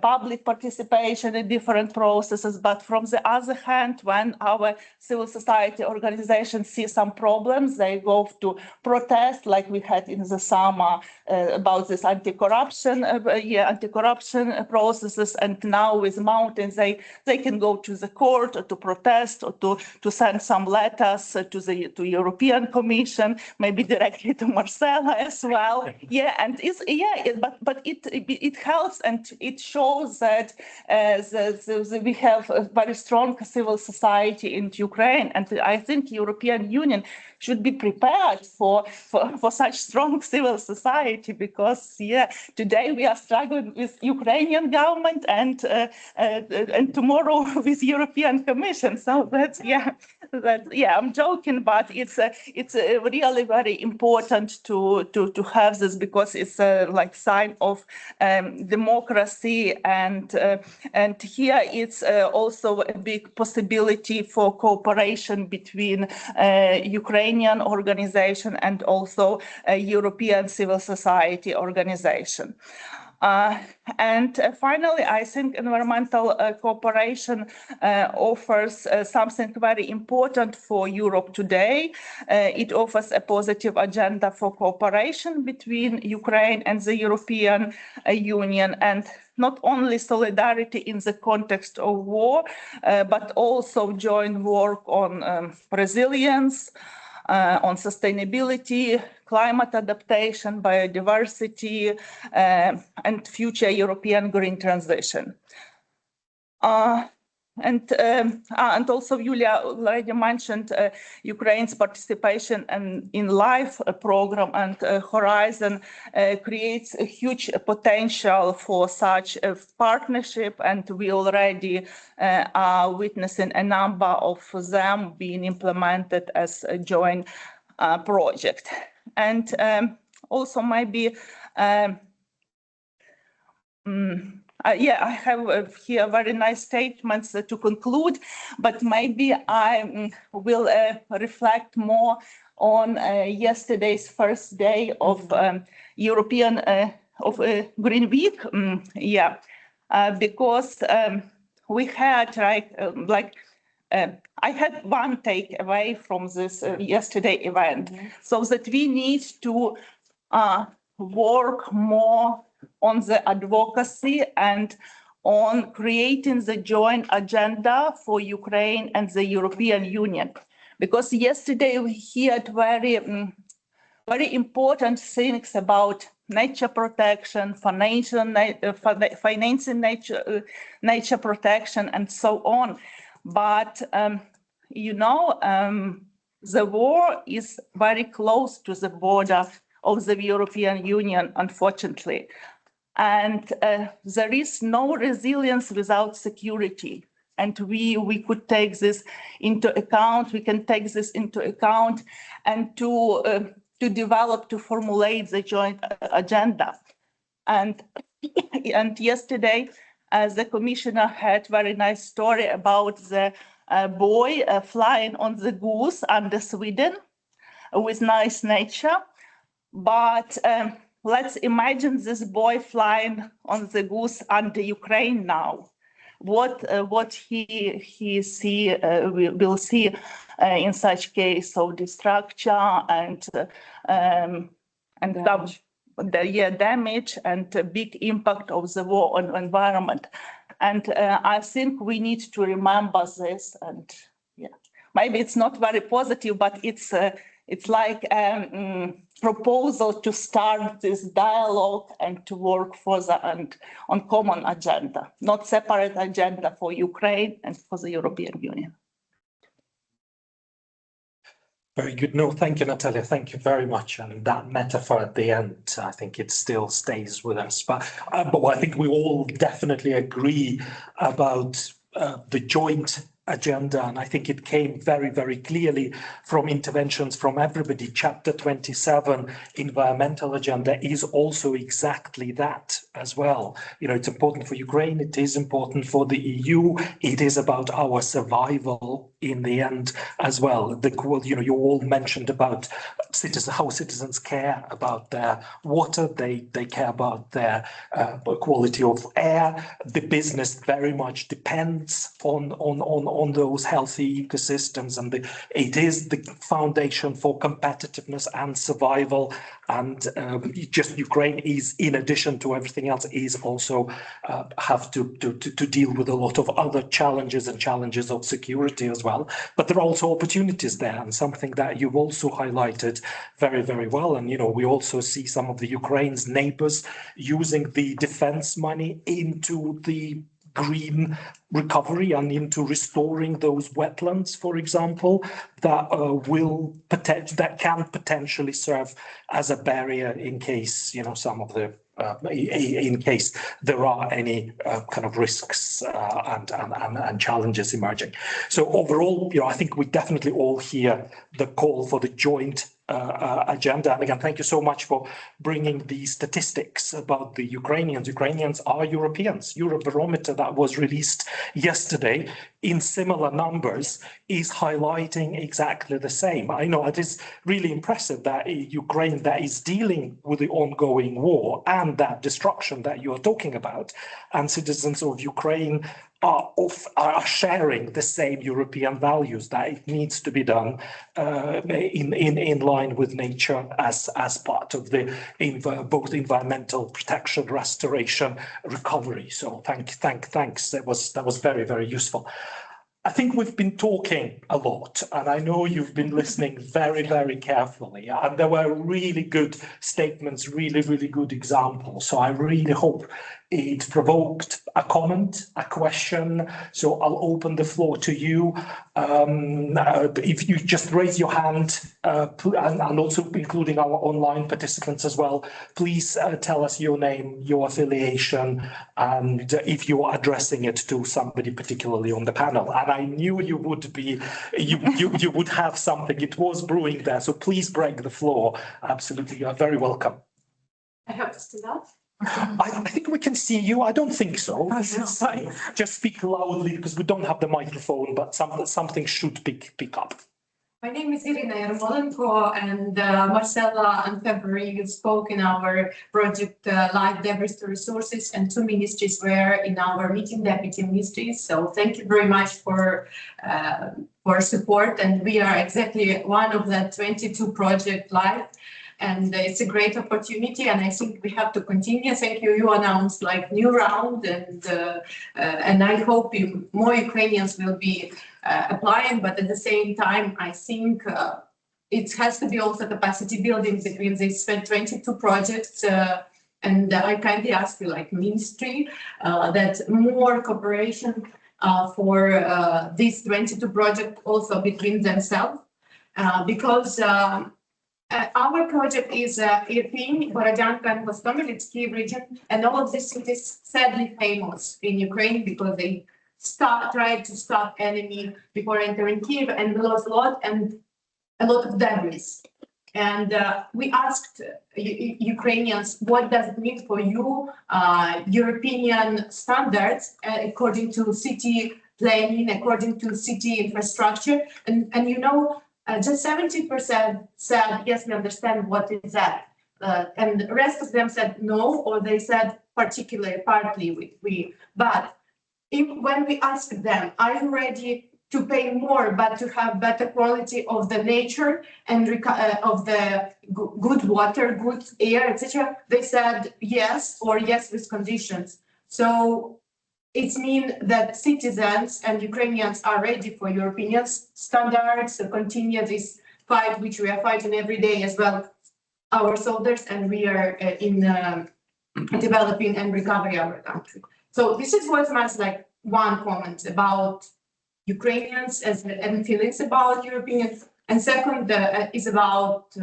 public participation in different processes. But from the other hand, when our civil society organizations see some problems, they go to protest, like we had in the summer about this anti-corruption processes. And now with mountains, they can go to the court or to protest or to send some letters to European Commission, maybe directly to Marcela as well. Yeah, and it helps, and it shows that we have a very strong civil society in Ukraine, and I think European Union should be prepared for such strong civil society, because today we are struggling with Ukrainian government and tomorrow with European Commission. So that's I'm joking, but it's really very important to have this, because it's like sign of democracy, and here it's also a big possibility for cooperation between Ukrainian organization and also a European civil society organization. And finally, I think environmental cooperation offers something very important for Europe today. It offers a positive agenda for cooperation between Ukraine and the European Union, and not only solidarity in the context of war, but also joint work on resilience, on sustainability, climate adaptation, biodiversity, and future European green transition. And also, Yulia already mentioned Ukraine's participation in LIFE program, and Horizon creates a huge potential for such a partnership, and we already are witnessing a number of them being implemented as a joint project. And also maybe I have here very nice statements to conclude, but maybe I will reflect more on yesterday's first day of European of Green Week. Because we had I had one takeaway from this yesterday event, so that we need to work more on the advocacy and on creating the joint agenda for Ukraine and the European Union. Because yesterday we heard very important things about nature protection, financing nature protection, and so on. But, the war is very close to the border of the European Union, unfortunately. And there is no resilience without security. And we could take this into account, we can take this into account and to develop, to formulate the joint agenda. And yesterday, the commissioner had very nice story about the boy flying on the goose under Sweden with nice nature. But let's imagine this boy flying on the goose under Ukraine now. What he will see in such case of destruction and damage and big impact of the war on environment. And I think we need to remember this. And yeah, maybe it's not very positive, but it's like a proposal to start this dialogue and to work further and on common agenda, not separate agenda for Ukraine and for the European Union. Very good. No, thank you, Natalia. Thank you very much. And that metaphor at the end, I think it still stays with us. But I think we all definitely agree about the joint agenda, and I think it came very, very clearly from interventions from everybody. Chapter 27, environmental agenda, is also exactly that as well. It's important for Ukraine, it is important for the EU, it is about our survival in the end as well. You all mentioned about how citizens care about their water, they care about their quality of air. The business very much depends on those healthy ecosystems, and it is the foundation for competitiveness and survival. And just Ukraine is, in addition to everything else, is also have to deal with a lot of other challenges and challenges of security as well. But there are also opportunities there, and something that you've also highlighted very, very well. And we also see some of the Ukraine's neighbors using the defense money into the green recovery and into restoring those wetlands, for example, that can potentially serve as a barrier in case in case there are any kind of risks and challenges emerging. So overall, I think we definitely all hear the call for the joint agenda. And again, thank you so much for bringing the statistics about the Ukrainians. Ukrainians are Europeans. Eurobarometer that was released yesterday in similar numbers is highlighting exactly the same. I know it is really impressive that Ukraine that is dealing with the ongoing war and that destruction that you are talking about, and citizens of Ukraine are sharing the same European values, that it needs to be done in line with nature as part of the both environmental protection, restoration, recovery. So thanks. That was very, very useful. I think we've been talking a lot, and I know you've been listening very, very carefully. And there were really good statements, really, really good examples. So I really hope it provoked a comment, a question. So I'll open the floor to you. If you just raise your hand, and also including our online participants as well, please tell us your name, your affiliation, and if you are addressing it to somebody particularly on the panel. And I knew you would be, you would have something. It was brewing there, so please break the floor. Absolutely, you are very welcome. I have to stand up. I think we can see you. I don't think so. Just speak loudly because we don't have the microphone, but something should pick up. My name is Irina Yarmolenko, and Marcella and February spoke in our project Live Debris to Resources, and 2 ministries were in our meeting, deputy ministries. So thank you very much for support. And we are exactly one of the 22 project live. And it's a great opportunity, and I think we have to continue. Thank you. You announced like new round, and I hope more Ukrainians will be applying. But at the same time, I think it has to be also capacity building between these 22 projects. And I kindly ask you, like ministry, that more cooperation for these 22 projects also between themselves, because. Our project is Irpin, Borodyanka, and Hostomel, it's Kyiv region, and all of this is sadly famous in Ukraine because they tried to stop enemy before entering Kyiv, and we lost a lot of debris. And we asked Ukrainians, what does it mean for you, European standards, according to city planning, according to city infrastructure, and you know, just 70% said, yes, we understand what is that. And the rest of them said no, or they said partly we. But when we asked them, are you ready to pay more, but to have better quality of the nature and of the good water, good air, etc., they said yes, or yes with conditions. So it means that citizens and Ukrainians are ready for European standards to continue this fight, which we are fighting every day as well, our soldiers, and we are in developing and recovery our country. So this was like one comment about Ukrainians and feelings about Europeans. And second is about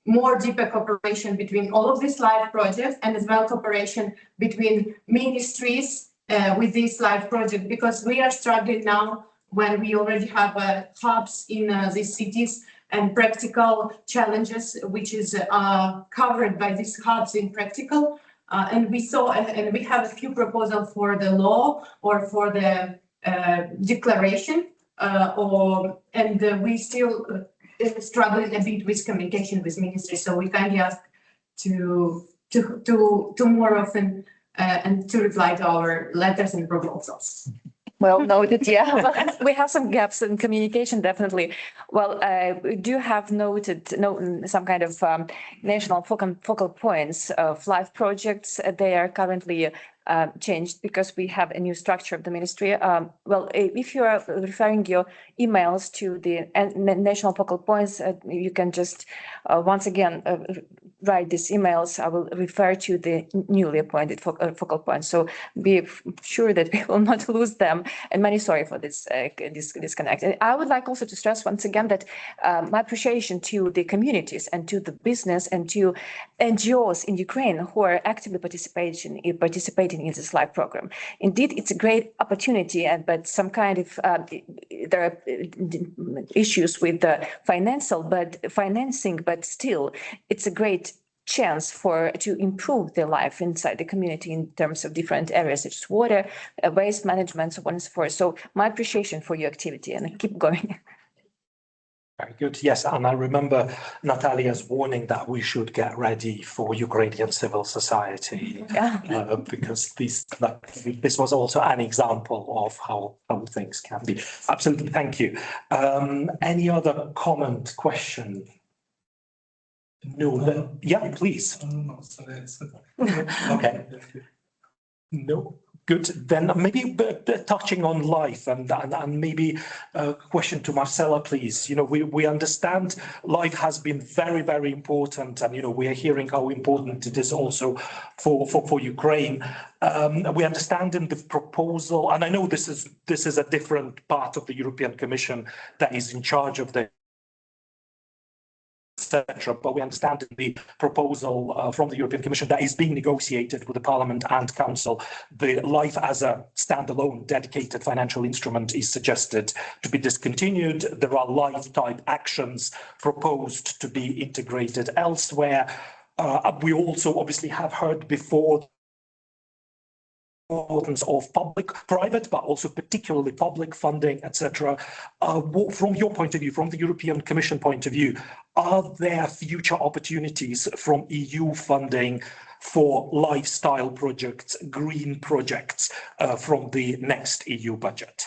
more deeper cooperation between all of these live projects, and as well cooperation between ministries with this live project, because we are struggling now when we already have hubs in these cities and practical challenges, which is covered by these hubs in practical. And we saw, and we have a few proposals for the law or for the declaration, and we still struggling a bit with communication with ministry. So we kindly ask to more often and to reply to our letters and proposals. Well noted, yeah. We have some gaps in communication, definitely. Well, we do have noted some kind of national focal points of live projects. They are currently changed because we have a new structure of the ministry. Well, if you are referring your emails to the national focal points, you can just once again write these emails. I will refer to the newly appointed focal points. So be sure that we will not lose them. And many sorry for this disconnect. And I would like also to stress once again that my appreciation to the communities and to the business and to NGOs in Ukraine who are actively participating in this live program. Indeed, it's a great opportunity, but some kind of there are issues with the financing, but still, it's a great chance to improve their life inside the community in terms of different areas such as water, waste management, so on and so forth. So my appreciation for your activity, and keep going. Very good. Yes, and I remember Natalia's warning that we should get ready for Ukrainian civil society, because this was also an example of how things can be. Absolutely, thank you. Any other comment, question? No, yeah, please. Okay. No, good. Then maybe touching on life and maybe a question to Marcella, please. You know, we understand life has been very, very important, and you know we are hearing how important it is also for Ukraine. We understand in the proposal, and I know this is a different part of the European Commission that is in charge of the etc. But we understand in the proposal from the European Commission that is being negotiated with the Parliament and Council, the life as a standalone dedicated financial instrument is suggested to be discontinued. There are life type actions proposed to be integrated elsewhere. We also obviously have heard before importance of public-private, but also particularly public funding, etc. From your point of view, from the European Commission point of view, are there future opportunities from EU funding for lifestyle projects, green projects from the next EU budget?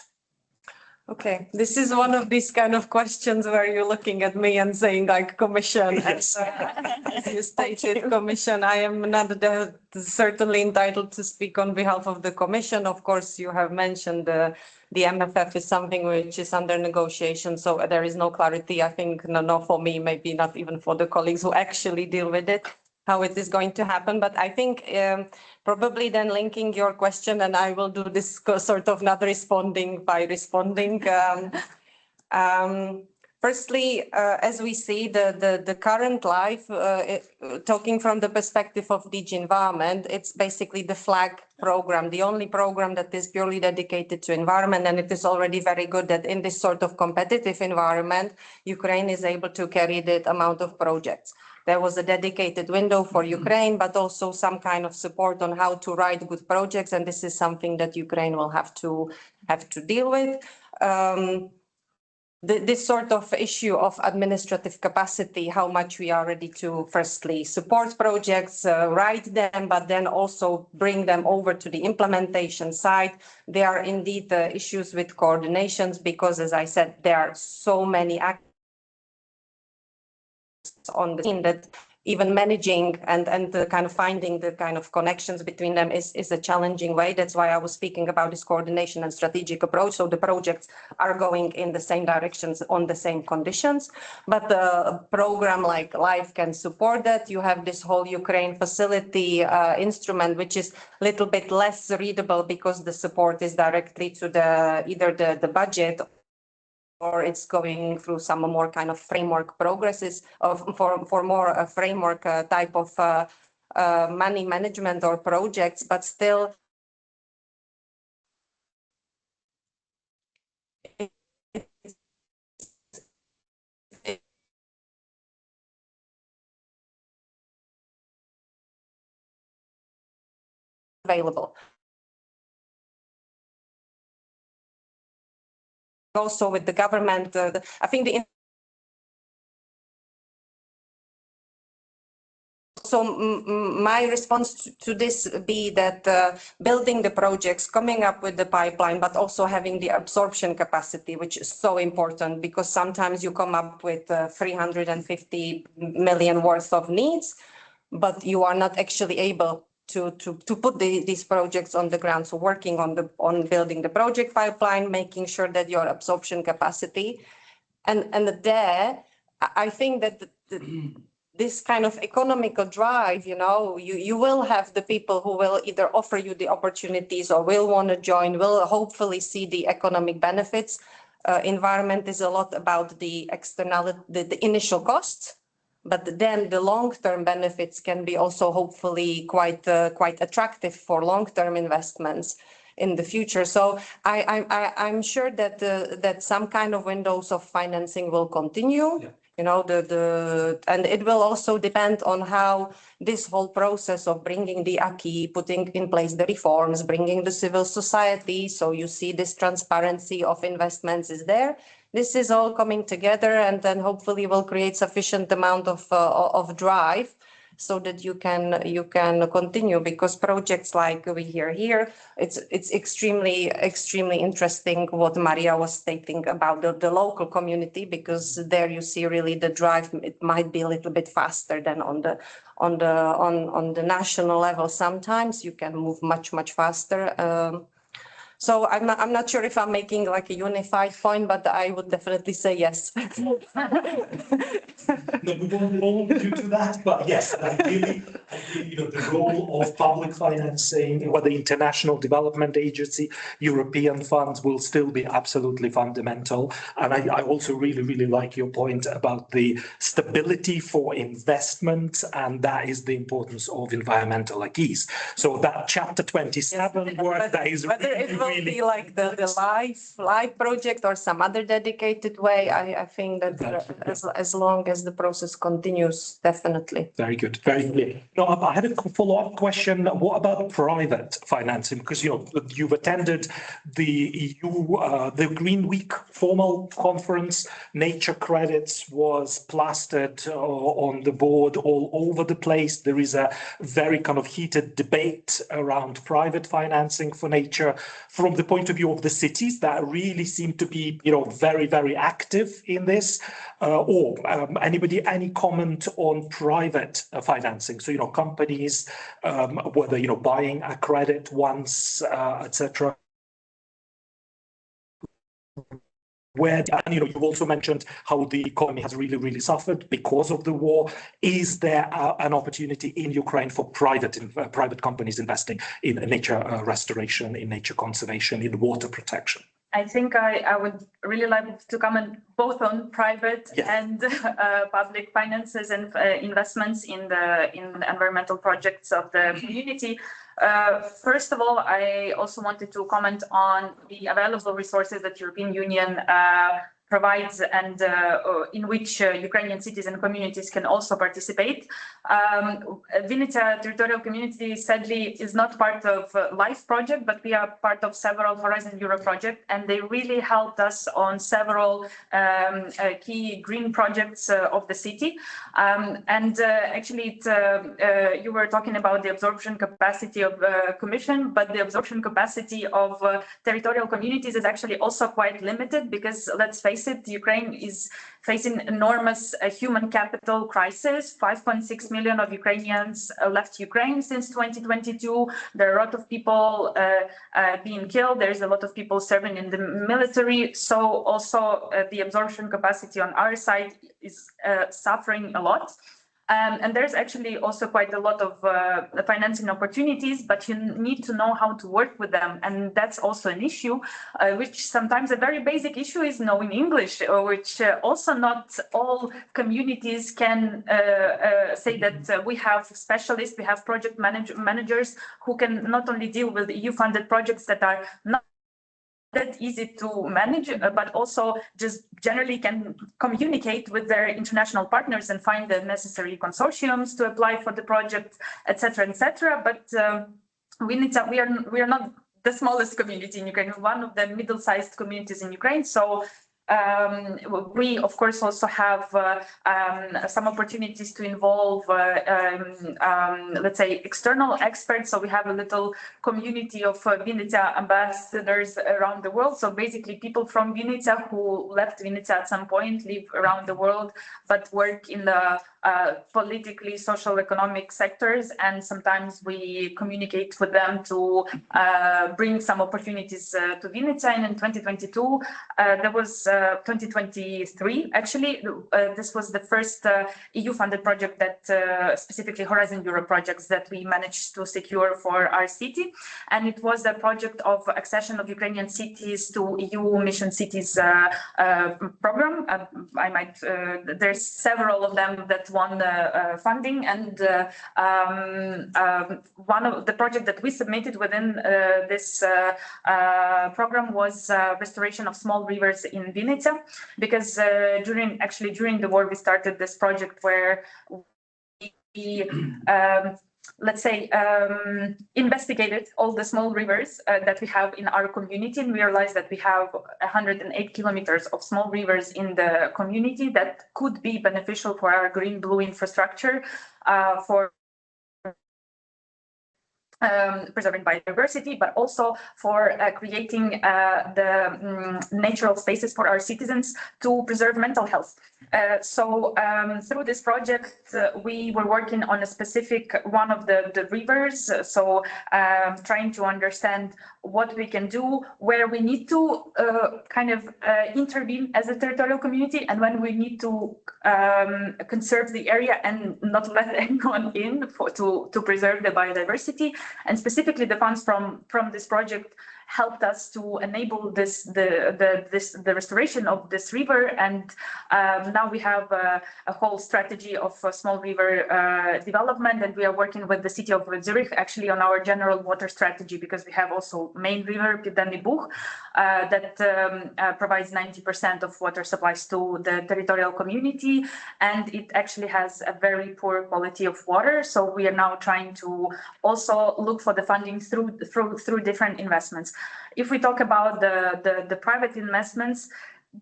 Okay, this is one of these kind of questions where you're looking at me and saying like Commission. Yes. As you stated, Commission, I am not certainly entitled to speak on behalf of the Commission. Of course, you have mentioned the MFF is something which is under negotiation, so there is no clarity. I think no for me, maybe not even for the colleagues who actually deal with it, how it is going to happen. But I think probably then linking your question, and I will do this sort of not responding by responding. Firstly, as we see the current life, talking from the perspective of DG Environment, it's basically the flag program, the only program that is purely dedicated to environment. And it is already very good that in this sort of competitive environment, Ukraine is able to carry that amount of projects. There was a dedicated window for Ukraine, but also some kind of support on how to write good projects. And this is something that Ukraine will have to deal with. This sort of issue of administrative capacity, how much we are ready to firstly support projects, write them, but then also bring them over to the implementation side. There are indeed issues with coordinations because, as I said, there are so many actors on the scene that even managing and the kind of finding the kind of connections between them is a challenging way. That's why I was speaking about this coordination and strategic approach. So the projects are going in the same directions on the same conditions, but the program like LIFE can support that. You have this whole Ukraine facility instrument, which is a little bit less readable because the support is directly to either the budget or it's going through some more kind of framework progresses for more framework type of money management or projects, but still available. Also with the government, I think my response to this be that building the projects, coming up with the pipeline, but also having the absorption capacity, which is so important because sometimes you come up with 350 million worth of needs, but you are not actually able to put these projects on the ground. So working on building the project pipeline, making sure that your absorption capacity, and there, I think that this kind of economical drive, you will have the people who will either offer you the opportunities or will want to join, will hopefully see the economic benefits. Environment is a lot about the externality, the initial costs. But then the long-term benefits can be also hopefully quite attractive for long-term investments in the future. So I'm sure that that some kind of windows of financing will continue. Yeah. And it will also depend on how this whole process of bringing the acquis, putting in place the reforms, bringing the civil society. So you see this transparency of investments is there. This is all coming together, and then hopefully will create sufficient amount of drive so that you can continue, because projects like we hear here, it's extremely interesting what Maria was stating about the local community, because there you see really the drive. It might be a little bit faster than on the national level. Sometimes you can move much faster. So I'm not sure if I'm making like a unified point, but I would definitely say yes. No, we won't hold you to that, but yes, ideally, the role of public financing, whether international development agency, European funds, will still be absolutely fundamental. And I also really like your point about the stability for investment, and that is the importance of environmental acquis. So that chapter 27 work that is whether it will really. be like the live project or some other dedicated way. I think that as long as the process continues, definitely. Very good, very clear. No, I had a follow-up question. What about private financing? Because you've attended the EU, the Green Week formal conference. Nature credits was plastered on the board all over the place. There is a very kind of heated debate around private financing for nature from the point of view of the cities that really seem to be, very, very active in this. Anybody, any comment on private financing? So, companies, whether, buying a credit once, etc. Where, and you've also mentioned how the economy has really, really suffered because of the war. Is there an opportunity in Ukraine for private companies investing in nature restoration, in nature conservation, in water protection? I think I would really like to comment both on private and public finances and investments in environmental projects of the community. First of all, I also wanted to comment on the available resources that European Union provides and in which Ukrainian cities and communities can also participate. Vinnytsia territorial community sadly is not part of LIFE project, but we are part of several Horizon Europe projects, and they really helped us on several key green projects of the city. Actually, you were talking about the absorption capacity of Commission, but the absorption capacity of territorial communities is actually also quite limited because, let's face it, Ukraine is facing enormous human capital crisis. 5.6 million of Ukrainians left Ukraine since 2022. There are a lot of people being killed. There's a lot of people serving in the military. So also the absorption capacity on our side is suffering a lot. And there's actually also quite a lot of financing opportunities, but you need to know how to work with them. And that's also an issue, which sometimes a very basic issue is knowing English, which also not all communities can say that we have specialists, we have project managers who can not only deal with EU-funded projects that are not that easy to manage, but also just generally can communicate with their international partners and find the necessary consortiums to apply for the project, etc., etc. But we are not the smallest community in Ukraine. We're one of the middle-sized communities in Ukraine. So we, of course, also have some opportunities to involve, let's say, external experts. So we have a little community of Vinnytsia ambassadors around the world. So basically, people from Vinnytsia who left Vinnytsia at some point live around the world, but work in the politically, social, economic sectors. And sometimes we communicate with them to bring some opportunities to Vinnytsia. And in 2022, there was 2023, actually, this was the first EU-funded project that specifically Horizon Europe projects that we managed to secure for our city. And it was a project of accession of Ukrainian cities to EU Mission Cities program. There's several of them that won funding. And one of the projects that we submitted within this program was restoration of small rivers in Vinnytsia, because during the war we started this project where we let's say investigated all the small rivers that we have in our community, and we realized that we have 108 kilometers of small rivers in the community that could be beneficial for our green-blue infrastructure, for preserving biodiversity, but also for creating the natural spaces for our citizens to preserve mental health. So through this project, we were working on a specific one of the rivers. So trying to understand what we can do, where we need to intervene as a territorial community, and when we need to conserve the area and not let anyone in to preserve the biodiversity. And specifically, the funds from this project helped us to enable the restoration of this river. And now we have a whole strategy of small river development, and we are working with the city of Zurich actually on our general water strategy, because we have also main river Buch that provides 90% of water supplies to the territorial community, and it actually has a very poor quality of water. So we are now trying to also look for the funding through different investments. If we talk about the private investments,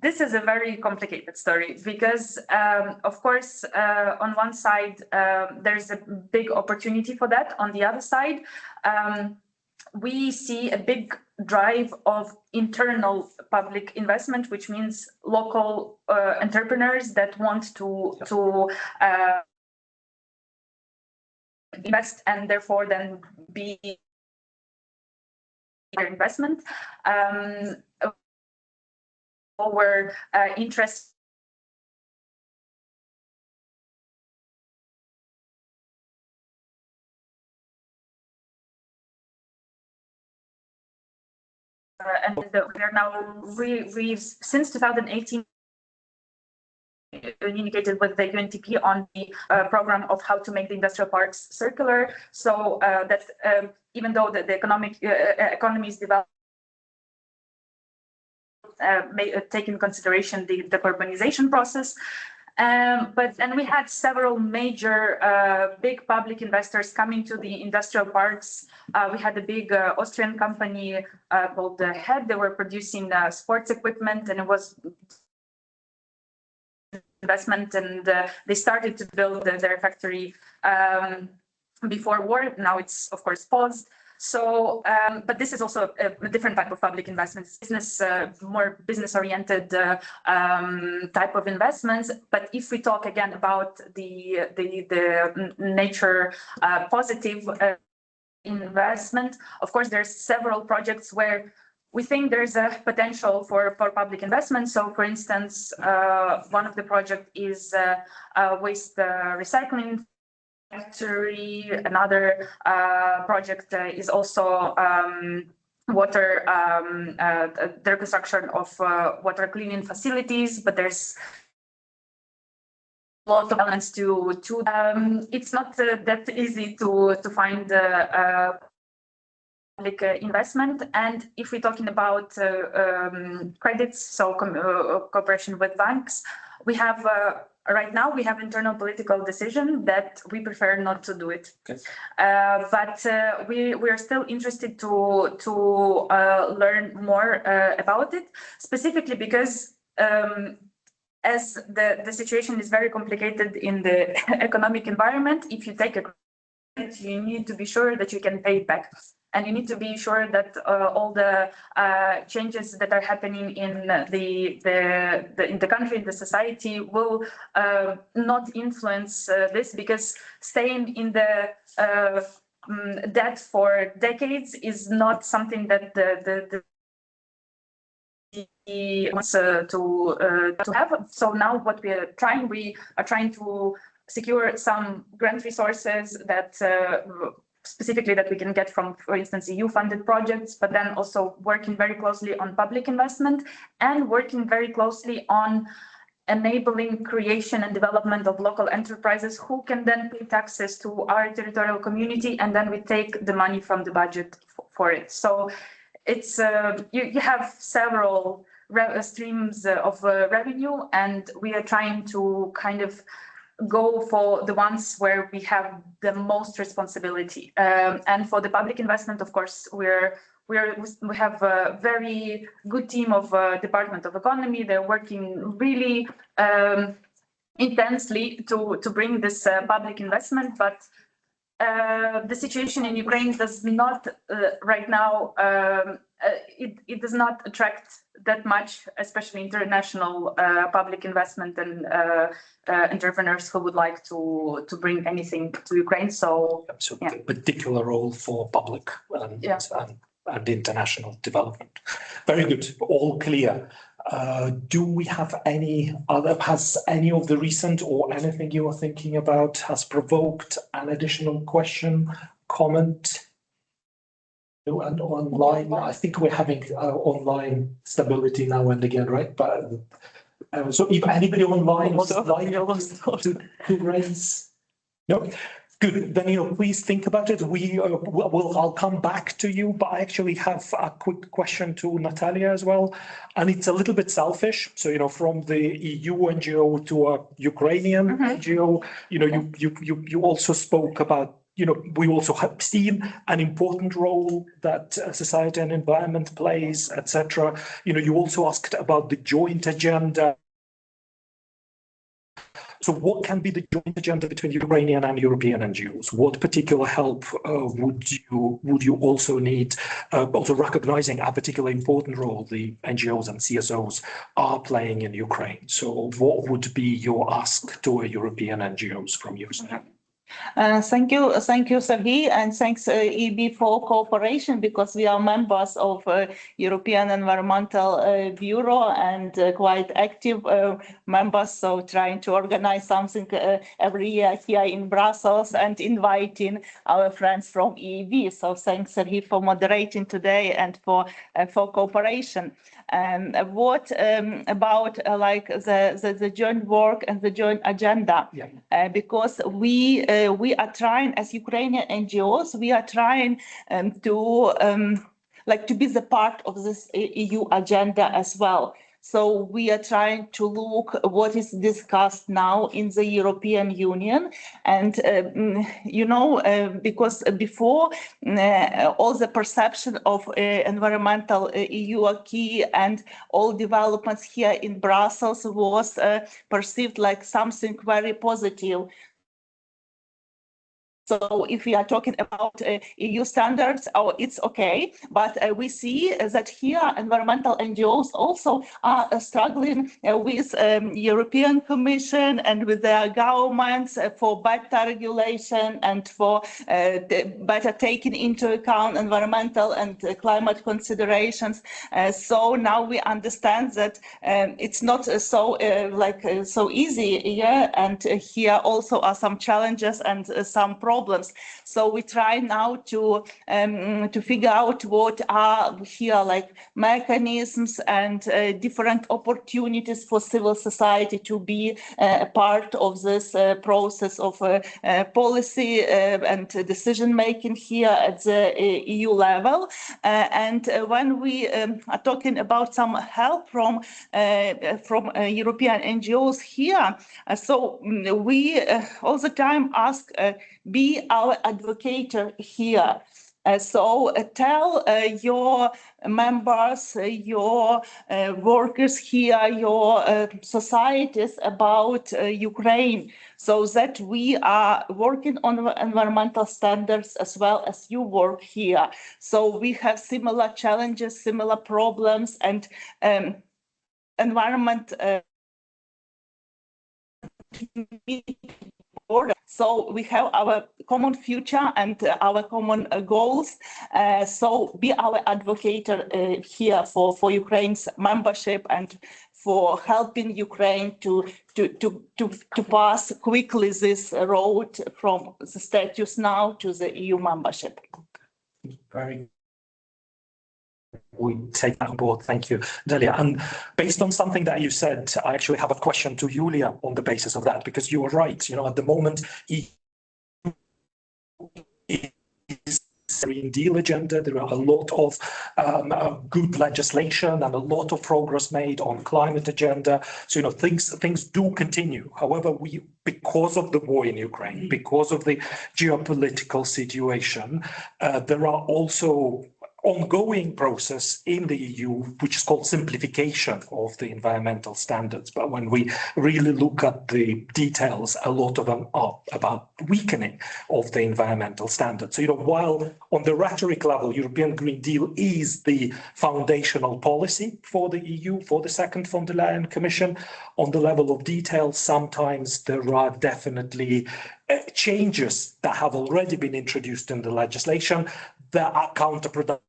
this is a very complicated story because, of course, on one side, there's a big opportunity for that. On the other side, we see a big drive of internal public investment, which means local entrepreneurs that want to invest and therefore then be their investment. Our interest and we are now we've since 2018 communicated with the UNTP on the program of how to make the industrial parks circular, so that even though the economy is developed, may take in consideration the decarbonization process. But then we had several major big public investors coming to the industrial parks. We had a big Austrian company called HED. They were producing sports equipment, and it was investment, and they started to build their factory before war. Now it's of course paused. So, but this is also a different type of public investments, more business-oriented type of investments. But if we talk again about the nature positive investment, of course, there's several projects where we think there's a potential for public investment. So, for instance, one of the projects is waste recycling factory. Another project is also water, the reconstruction of water cleaning facilities, but there's a lot of elements to it's not that easy to find public investment. And if we're talking about credits, so cooperation with banks, we have right now we have internal political decision that we prefer not to do it. Okay. But we are still interested to learn more about it, specifically because as the situation is very complicated in the economic environment. If you take a credit, you need to be sure that you can pay it back. And you need to be sure that all the changes that are happening in the country, in the society, will not influence this, because staying in the debt for decades is not something that the wants to have. So now what we are trying to secure some grant resources that specifically that we can get from, for instance, EU-funded projects, but then also working very closely on public investment and working very closely on enabling creation and development of local enterprises who can then pay taxes to our territorial community, and then we take the money from the budget for it. So it's you have several streams of revenue, and we are trying to kind of go for the ones where we have the most responsibility. And for the public investment, of course, we have a very good team of Department of Economy. They're working really intensely to bring this public investment, but the situation in Ukraine does not right now, it does not attract that much, especially international public investment and entrepreneurs who would like to bring anything to Ukraine. So, yeah. Particular role for public and international development. Very good, all clear. Do we have has any of the recent or anything you are thinking about has provoked an additional question, comment? And online, I think we're having online stability now and again, right? But so if anybody online would like to raise, no, good. Then please think about it. I'll come back to you, but I actually have a quick question to Natalia as well, and it's a little bit selfish. So from the EU NGO to a Ukrainian NGO, you also spoke about. We also have seen an important role that society and environment plays, etc. You also asked about the joint agenda. So what can be the joint agenda between Ukrainian and European NGOs? What particular help would you also need, also recognizing a particularly important role the NGOs and CSOs are playing in Ukraine? So what would be your ask to European NGOs from your side? Thank you, Sergei, and thanks EB for cooperation, because we are members of European Environmental Bureau and quite active members. So trying to organize something every year here in Brussels and inviting our friends from EEB. So thanks, Sergei, for moderating today and for cooperation. What about the joint work and the joint agenda? Yeah. Because we are trying, as Ukrainian NGOs, we are trying to be the part of this EU agenda as well. So we are trying to look what is discussed now in the European Union. And, because before all the perception of environmental EU acquis and all developments here in Brussels was perceived like something very positive. So if we are talking about EU standards, it's okay, but we see that here environmental NGOs also are struggling with European Commission and with their governments for better regulation and for better taking into account environmental and climate considerations. So now we understand that it's not so easy, yeah, and here also are some challenges and some problems. So we try now to figure out what are here mechanisms and different opportunities for civil society to be a part of this process of policy and decision making here at the EU level. And when we are talking about some help from European NGOs here, so we all the time ask, be our advocate here. So tell your members, your workers here, your societies about Ukraine, so that we are working on environmental standards as well as you work here. So we have similar challenges, similar problems, and environment so we have our common future and our common goals. So be our advocate here for Ukraine's membership and for helping Ukraine to pass quickly this road from the status now to the EU membership. Very. We take that on board. Thank you, Delia. And based on something that you said, I actually have a question to Julia on the basis of that, because you are right. At the moment, Green Deal agenda, there are a lot of good legislation and a lot of progress made on climate agenda. So things do continue. However, because of the war in Ukraine, because of the geopolitical situation, there are also ongoing process in the EU, which is called simplification of the environmental standards. But when we really look at the details, a lot of them are about weakening of the environmental standards. So, while on the rhetoric level, European Green Deal is the foundational policy for the EU, for the second von der Leyen Commission, on the level of detail, sometimes there are definitely changes that have already been introduced in the legislation that are counterproductive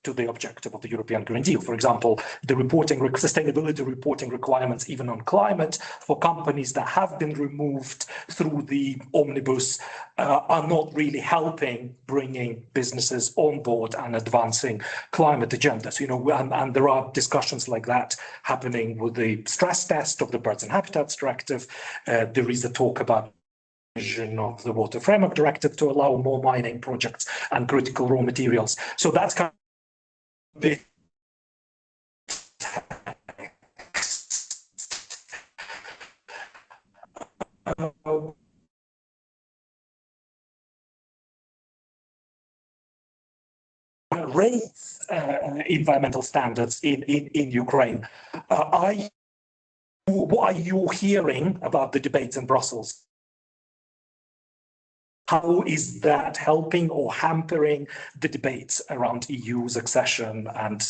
to the objective of the European Green Deal. For example, the sustainability reporting requirements, even on climate, for companies that have been removed through the omnibus are not really helping bringing businesses on board and advancing climate agendas. And there are discussions like that happening with the stress test of the Birds and Habitats Directive. There is a talk about of the Water Framework Directive to allow more mining projects and critical raw materials. So that's kind of the raise environmental standards in Ukraine. What are you hearing about the debates in Brussels? How is that helping or hampering the debates around EU's accession and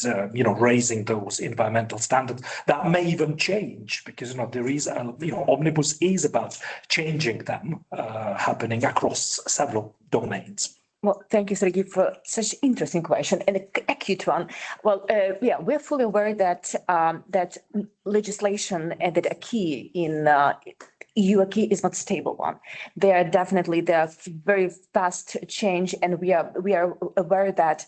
raising those environmental standards that may even change, because there is omnibus is about changing them happening across several domains. Well, thank you, Sergey, for such an interesting question and an acute one. Well, yeah, we're fully aware that that legislation and that acquis in EU acquis is not stable one. There's very fast change, and we are aware that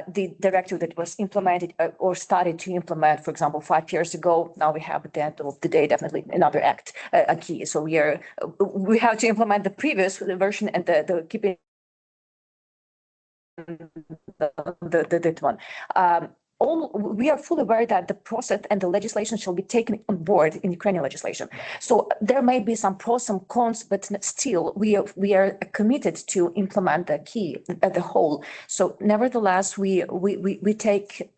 the directive that was implemented or started to implement, for example, 5 years ago, now we have at the end of the day definitely another act acquis. So we have to implement the previous version and the keeping that one. We are fully aware that the process and the legislation shall be taken on board in Ukrainian legislation. So there may be some pros, some cons, but still we are committed to implement the key at the whole. So nevertheless, we take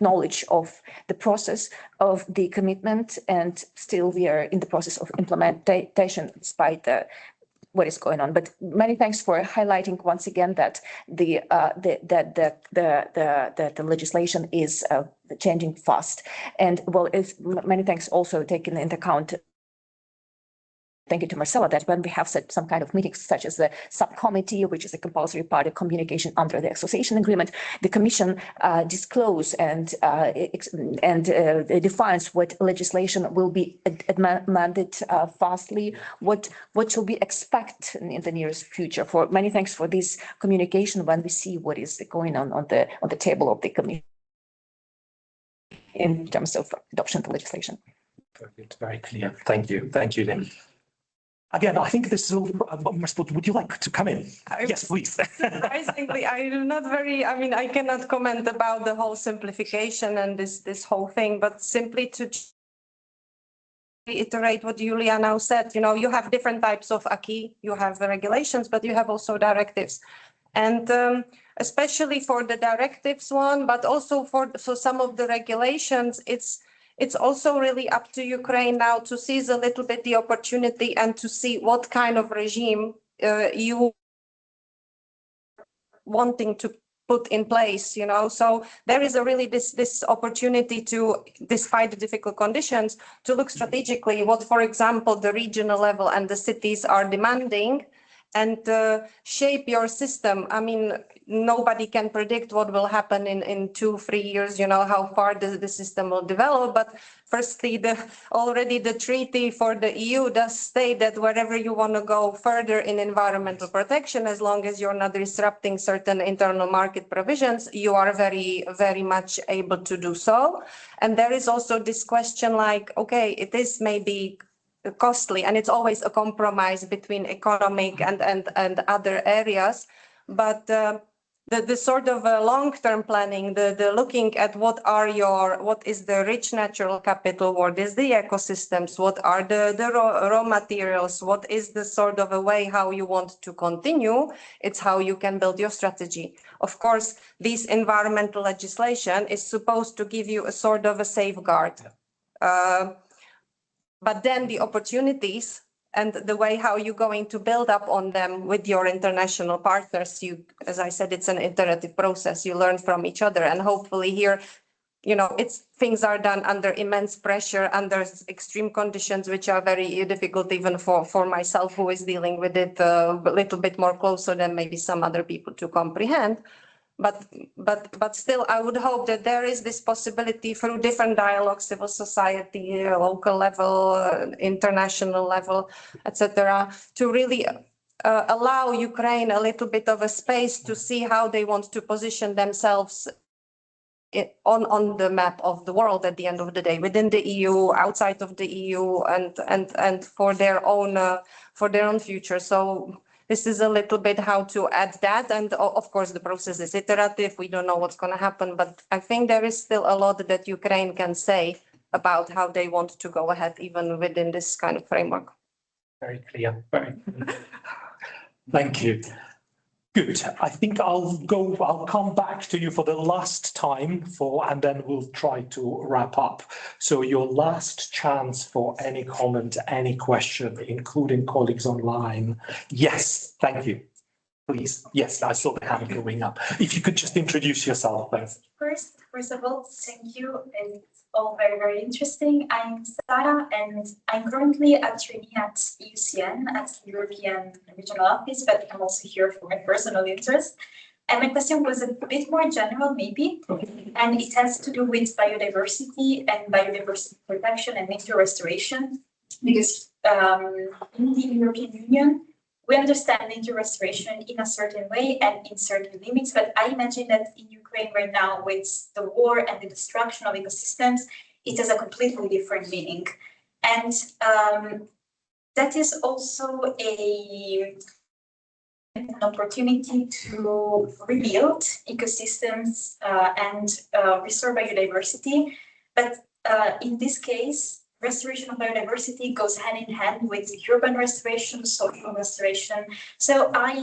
knowledge of the process of the commitment, and still we are in the process of implementation despite what is going on. But many thanks for highlighting once again that the legislation is changing fast. And well, many thanks also taken into account. Thank you to Marcela that when we have some kind of meetings, such as the subcommittee, which is a compulsory part of communication under the association agreement, the Commission disclose and defines what legislation will be amended fastly, what shall we expect in the nearest future. For many thanks for this communication when we see what is going on the table of the Commission in terms of adoption of the legislation. Very clear. Thank you, Lynn. Again, I think this is all. Would you like to come in? Yes, please. Surprisingly, I cannot comment about the whole simplification and this whole thing, but simply to reiterate what Julia now said, you have different types of acquis, you have the regulations, but you have also directives. And especially for the directives one, but also for some of the regulations, it's also really up to Ukraine now to seize a little bit the opportunity and to see what kind of regime you wanting to put in place, So there is really this opportunity to, despite the difficult conditions, to look strategically what, for example, the regional level and the cities are demanding, and shape your system. I mean, nobody can predict what will happen in 2-3 years, how far the system will develop. But firstly, already the treaty for the EU does state that wherever you want to go further in environmental protection, as long as you're not disrupting certain internal market provisions, you are very, very much able to do so. And there is also this question like, okay, it is maybe costly, and it's always a compromise between economic and other areas, but the sort of long-term planning, the looking at what is the rich natural capital, what is the ecosystems, what are the raw materials, what is the sort of a way how you want to continue, it's how you can build your strategy. Of course, this environmental legislation is supposed to give you a sort of a safeguard. But then the opportunities and the way how you're going to build up on them with your international partners, as I said, it's an iterative process. You learn from each other, and hopefully here, things are done under immense pressure, under extreme conditions, which are very difficult even for myself, who is dealing with it a little bit more closer than maybe some other people to comprehend. but still, I would hope that there is this possibility through different dialogues, civil society, local level, international level, etc., to really allow Ukraine a little bit of a space to see how they want to position themselves on the map of the world at the end of the day, within the EU, outside of the EU, and for their own future. So this is a little bit how to add that, and of course the process is iterative. We don't know what's going to happen, but I think there is still a lot that Ukraine can say about how they want to go ahead, even within this kind of framework. Very clear. Very clear. Thank you. Good. I think I'll come back to you for the last time and then we'll try to wrap up. So your last chance for any comment, any question, including colleagues online. Yes, thank you. Please. Yes, I saw the hand going up. If you could just introduce yourself, please. First of all, thank you. It's all very, very interesting. I'm Sara, and I'm currently a trainee at EUCN at the European Regional Office, but I'm also here for my personal interest. And my question was a bit more general, maybe, and it has to do with biodiversity and biodiversity protection and nature restoration, because in the European Union, we understand nature restoration in a certain way and in certain limits, but I imagine that in Ukraine right now, with the war and the destruction of ecosystems, it has a completely different meaning. And that is also an opportunity to rebuild ecosystems and restore biodiversity. But in this case, restoration of biodiversity goes hand in hand with urban restoration, social restoration. So I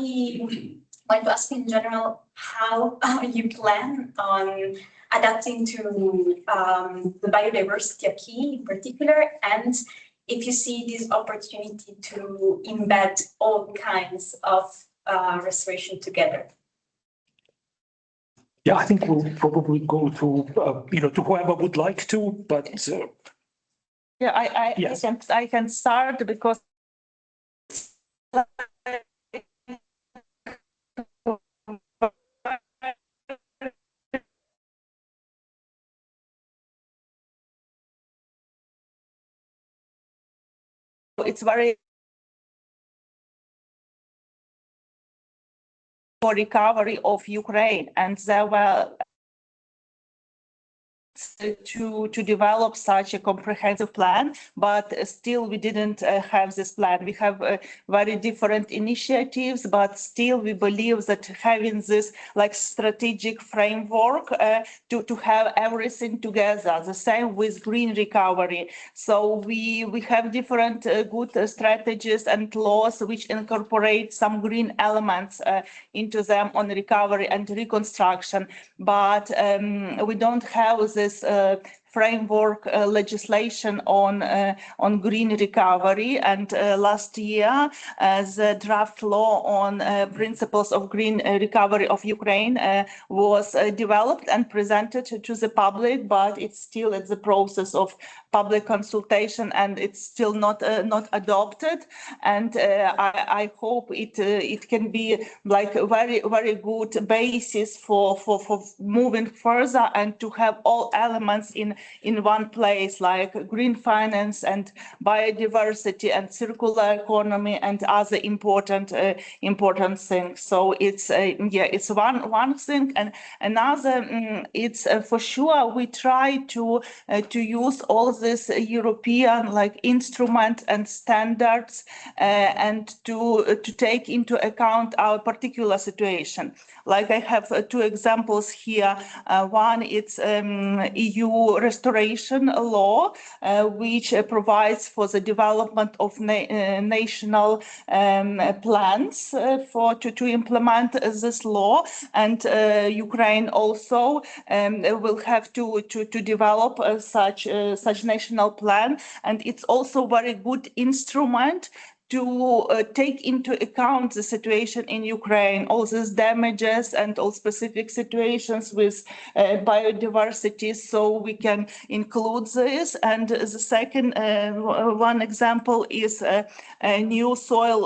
want to ask in general how you plan on adapting to the biodiversity acquis in particular, and if you see this opportunity to embed all kinds of restoration together. Yeah, I think we'll probably go to, to whoever would like to, but Yeah, yes. I can start because it's very for recovery of Ukraine, and there were to develop such a comprehensive plan, but still we didn't have this plan. We have very different initiatives, but still we believe that having this like strategic framework to have everything together, the same with green recovery. So we have different good strategies and laws which incorporate some green elements into them on recovery and reconstruction, but we don't have this framework legislation on green recovery. And last year, the draft law on principles of green recovery of Ukraine was developed and presented to the public, but it's still at the process of public consultation and it's still not adopted. And I hope it can be like a very good basis for moving further and to have all elements in one place, like green finance and biodiversity and circular economy and other important things. So it's it's one thing, and another it's for sure we try to use all this European like instrument and standards and to take into account our particular situation. Like I have two examples here. One, it's EU restoration law, which provides for the development of national plans to implement this law, and Ukraine also will have to develop such national plan, and it's also very good instrument to take into account the situation in Ukraine, all these damages and all specific situations with biodiversity, so we can include this. And the second one example is a new soil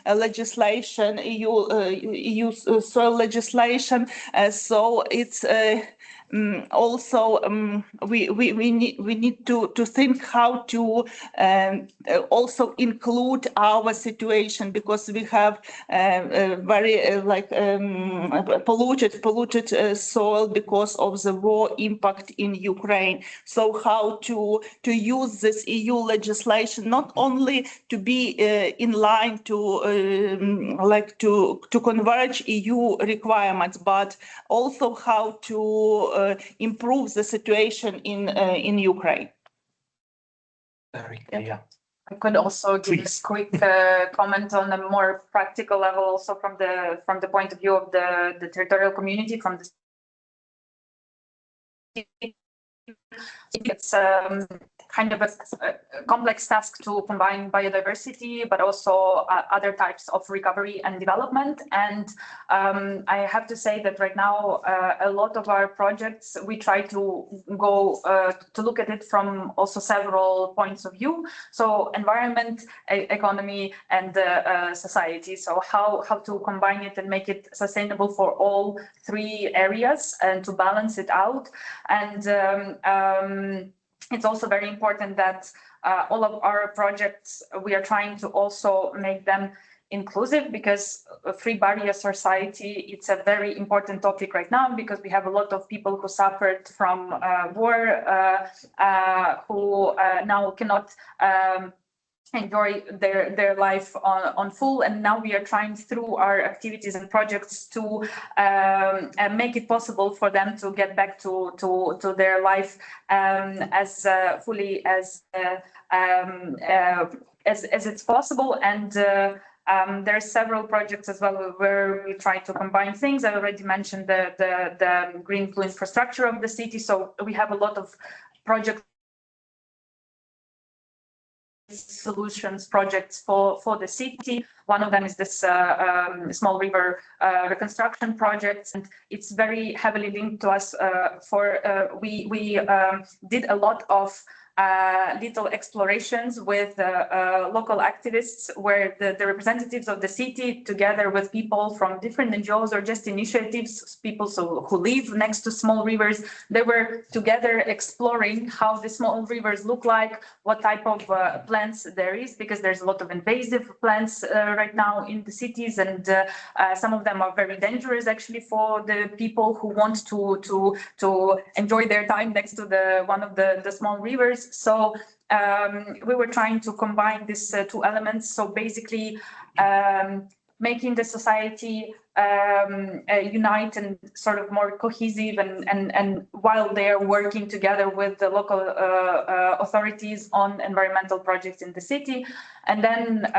legislation, EU soil legislation. So it's also we need to think how to also include our situation, because we have very polluted soil because of the war impact in Ukraine. So how to use this EU legislation not only to be in line to converge EU requirements, but also how to improve the situation in Ukraine. Very clear. I could also give a quick comment on a more practical level, also from the point of view of the territorial community, from the it's kind of a complex task to combine biodiversity, but also other types of recovery and development. And I have to say that right now, a lot of our projects, we try to go to look at it from also several points of view. So environment, economy, and society. So how to combine it and make it sustainable for all three areas and to balance it out. And it's also very important that all of our projects, we are trying to also make them inclusive, because free barrier society, it's a very important topic right now, because we have a lot of people who suffered from war, who now cannot enjoy their life on full. And now we are trying through our activities and projects to make it possible for them to get back to their life as fully as it's possible. And there are several projects as well where we try to combine things. I already mentioned the green blue infrastructure of the city. So we have a lot of projects, solutions projects for the city. One of them is this small river reconstruction project, and it's very heavily linked to us. We did a lot of little explorations with local activists, where the representatives of the city, together with people from different NGOs or just initiatives, people who live next to small rivers, they were together exploring how the small rivers look like, what type of plants there is, because there's a lot of invasive plants right now in the cities, and some of them are very dangerous actually for the people who want to enjoy their time next to one of the small rivers. So we were trying to combine these two elements. So basically making the society unite and sort of more cohesive, and while they're working together with the local authorities on environmental projects in the city. And then,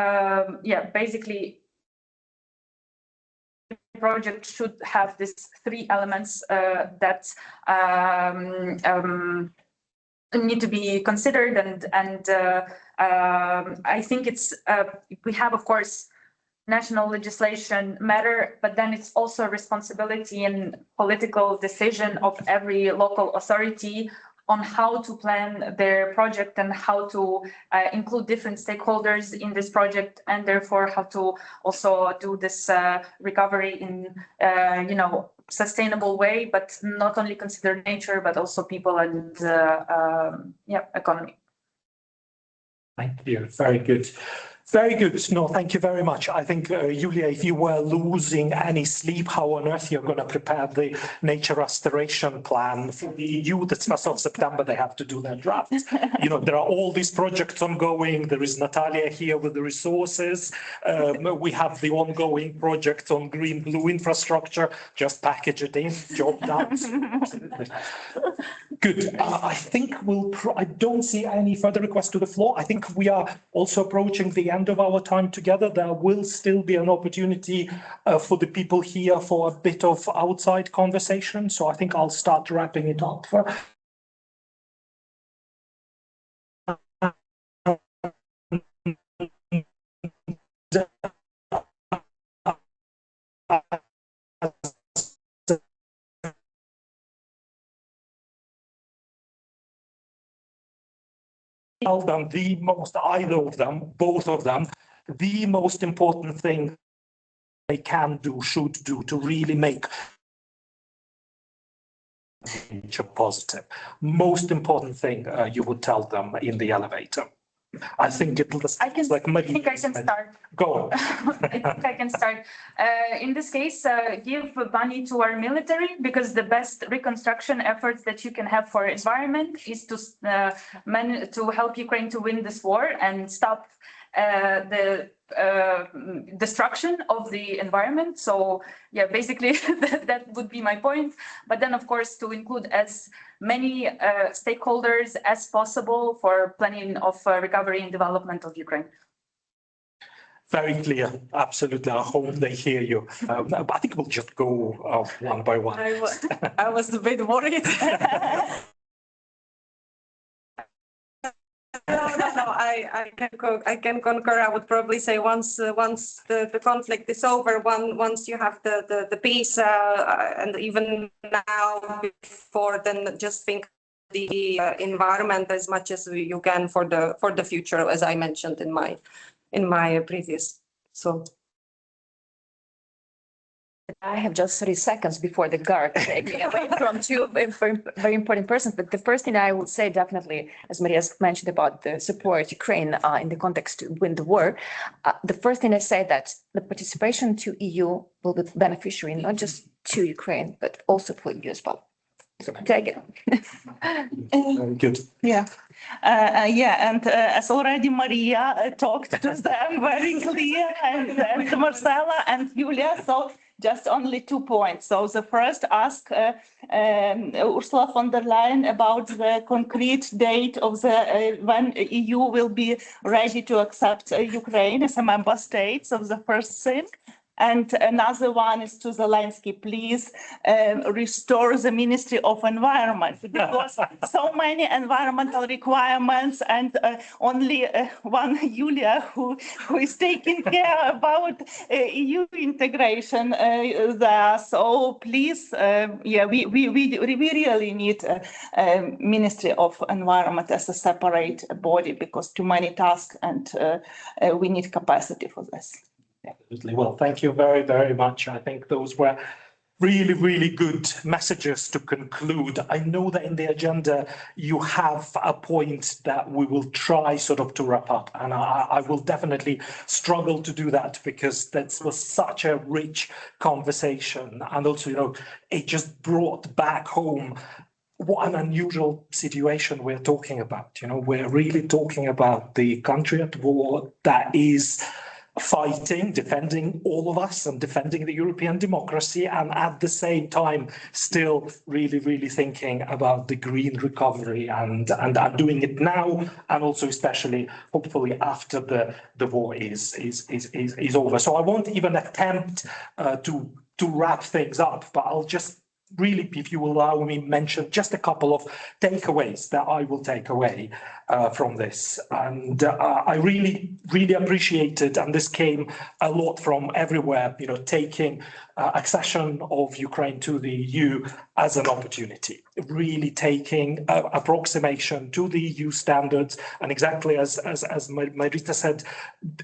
basically the project should have these three elements that need to be considered, and I think it's we have, of course, national legislation matter, but then it's also a responsibility and political decision of every local authority on how to plan their project and how to include different stakeholders in this project, and therefore how to also do this recovery in sustainable way, but not only consider nature, but also people and economy. Thank you. Very good. Very good. No, thank you very much. I think, Julia, if you were losing any sleep, how on earth you're going to prepare the nature restoration plan for the EU? That's 1st of September, they have to do their draft. There are all these projects ongoing. There is Natalia here with the resources. We have the ongoing project on green blue infrastructure. Just package it in, job done. Good. I think I don't see any further requests to the floor. I think we are also approaching the end of our time together. There will still be an opportunity for the people here for a bit of outside conversation. So I think I'll start wrapping it up. tell them either of them, both of them, the most important thing they can do, should do to really make positive. Most important thing you would tell them in the elevator. I think it'll just I think I can start. Go on. I think I can start. In this case, give money to our military, because the best reconstruction efforts that you can have for environment is to help Ukraine to win this war and stop the destruction of the environment. So yeah, basically that would be my point. But then, of course, to include as many stakeholders as possible for planning of recovery and development of Ukraine. Very clear, absolutely. I hope they hear you. I think we'll just go one by one. I was a bit worried. No, I can concur. I would probably say once the conflict is over, once you have the peace, and even now before, then just think the environment as much as you can for the future, as I mentioned in my previous. So. I have just 30 seconds before the guard take me away from two very important persons. But the first thing I would say, definitely, as Maria mentioned about the support Ukraine in the context to win the war, the first thing I say that the participation to EU will be beneficiary not just to Ukraine, but also for you as well. Take it. Very good. Yeah. And as already Maria talked to them very clear, and Marcela and Julia, so just only 2 points. So the first, ask Ursula von der Leyen about the concrete date of the when EU will be ready to accept Ukraine as a member state. So the first thing. And another one is to Zelensky, please restore the Ministry of Environment, because so many environmental requirements and only one Julia who is taking care about EU integration there. So please, yeah, we really need a Ministry of Environment as a separate body, because too many tasks, and we need capacity for this. Absolutely. Well, thank you very, very much. I think those were really, really good messages to conclude. I know that in the agenda you have a point that we will try sort of to wrap up, and I will definitely struggle to do that, because that was such a rich conversation, and also, you know, it just brought back home what an unusual situation we're talking about. You know, we're really talking about the country at war that is fighting, defending all of us and defending the European democracy, and at the same time still really, really thinking about the green recovery and doing it now, and also especially hopefully after the war is over. So I won't even attempt to wrap things up, but I'll just really, if you will allow me, mention just a couple of takeaways that I will take away from this. And I really, really appreciated, and this came a lot from everywhere, you know, taking accession of Ukraine to the EU as an opportunity, really taking approximation to the EU standards. And exactly as Marita said,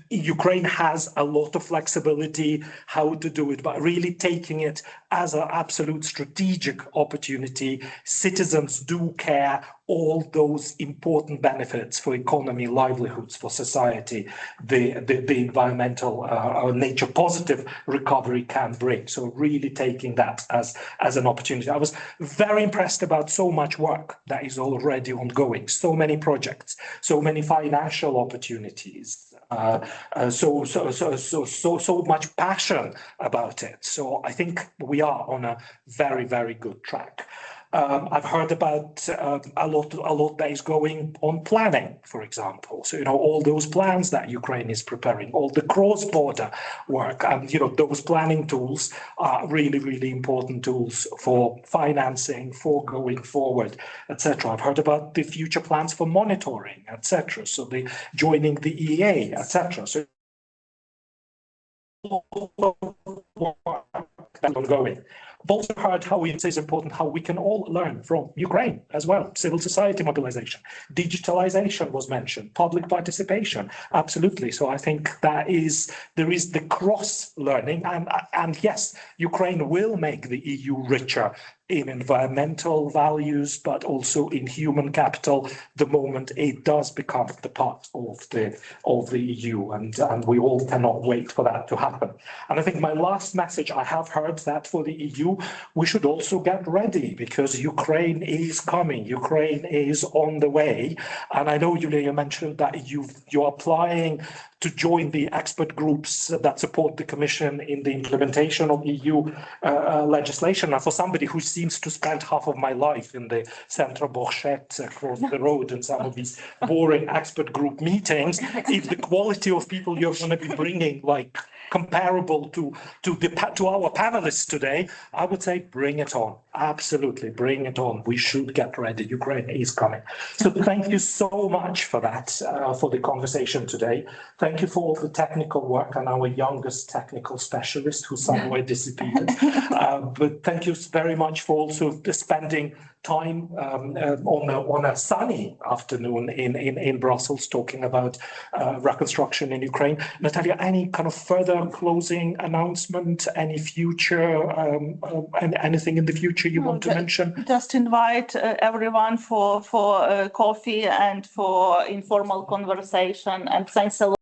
Ukraine has a lot of flexibility how to do it, but really taking it as an absolute strategic opportunity. Citizens do care all those important benefits for economy, livelihoods, for society, the environmental nature positive recovery can bring. So really taking that as an opportunity. I was very impressed about so much work that is already ongoing, so many projects, so many financial opportunities. So much passion about it. So I think we are on a very, very good track. I've heard about a lot that is going on planning, for example. So, you know, all those plans that Ukraine is preparing, all the cross-border work, and, you know, those planning tools are really, really important tools for financing, for going forward, etc. I've heard about the future plans for monitoring, etc. So the joining the EA, etc. So ongoing. I've also heard how it is important how we can all learn from Ukraine as well. Civil society mobilization, digitalization was mentioned, public participation, absolutely. So I think there is the cross learning, and yes, Ukraine will make the EU richer in environmental values, but also in human capital, the moment it does become the part of the EU, and we all cannot wait for that to happen. And I think my last message, I have heard that for the EU, we should also get ready because Ukraine is coming, Ukraine is on the way. And I know, Julia, you mentioned that you're applying to join the expert groups that support the Commission in the implementation of EU legislation. And for somebody who seems to spend half of my life in the Centre Borchette across the road in some of these boring expert group meetings, if the quality of people you're going to be bringing, like comparable to our panelists today, I would say bring it on. Absolutely, bring it on. We should get ready. Ukraine is coming. So thank you so much for that, for the conversation today. Thank you for all the technical work and our youngest technical specialist who somewhere disappeared. But thank you very much for also spending time on a sunny afternoon in Brussels talking about reconstruction in Ukraine. Natalia, any kind of further closing announcement, any future, anything in the future you want to mention? Just invite everyone for coffee and for informal conversation, and thanks a lot.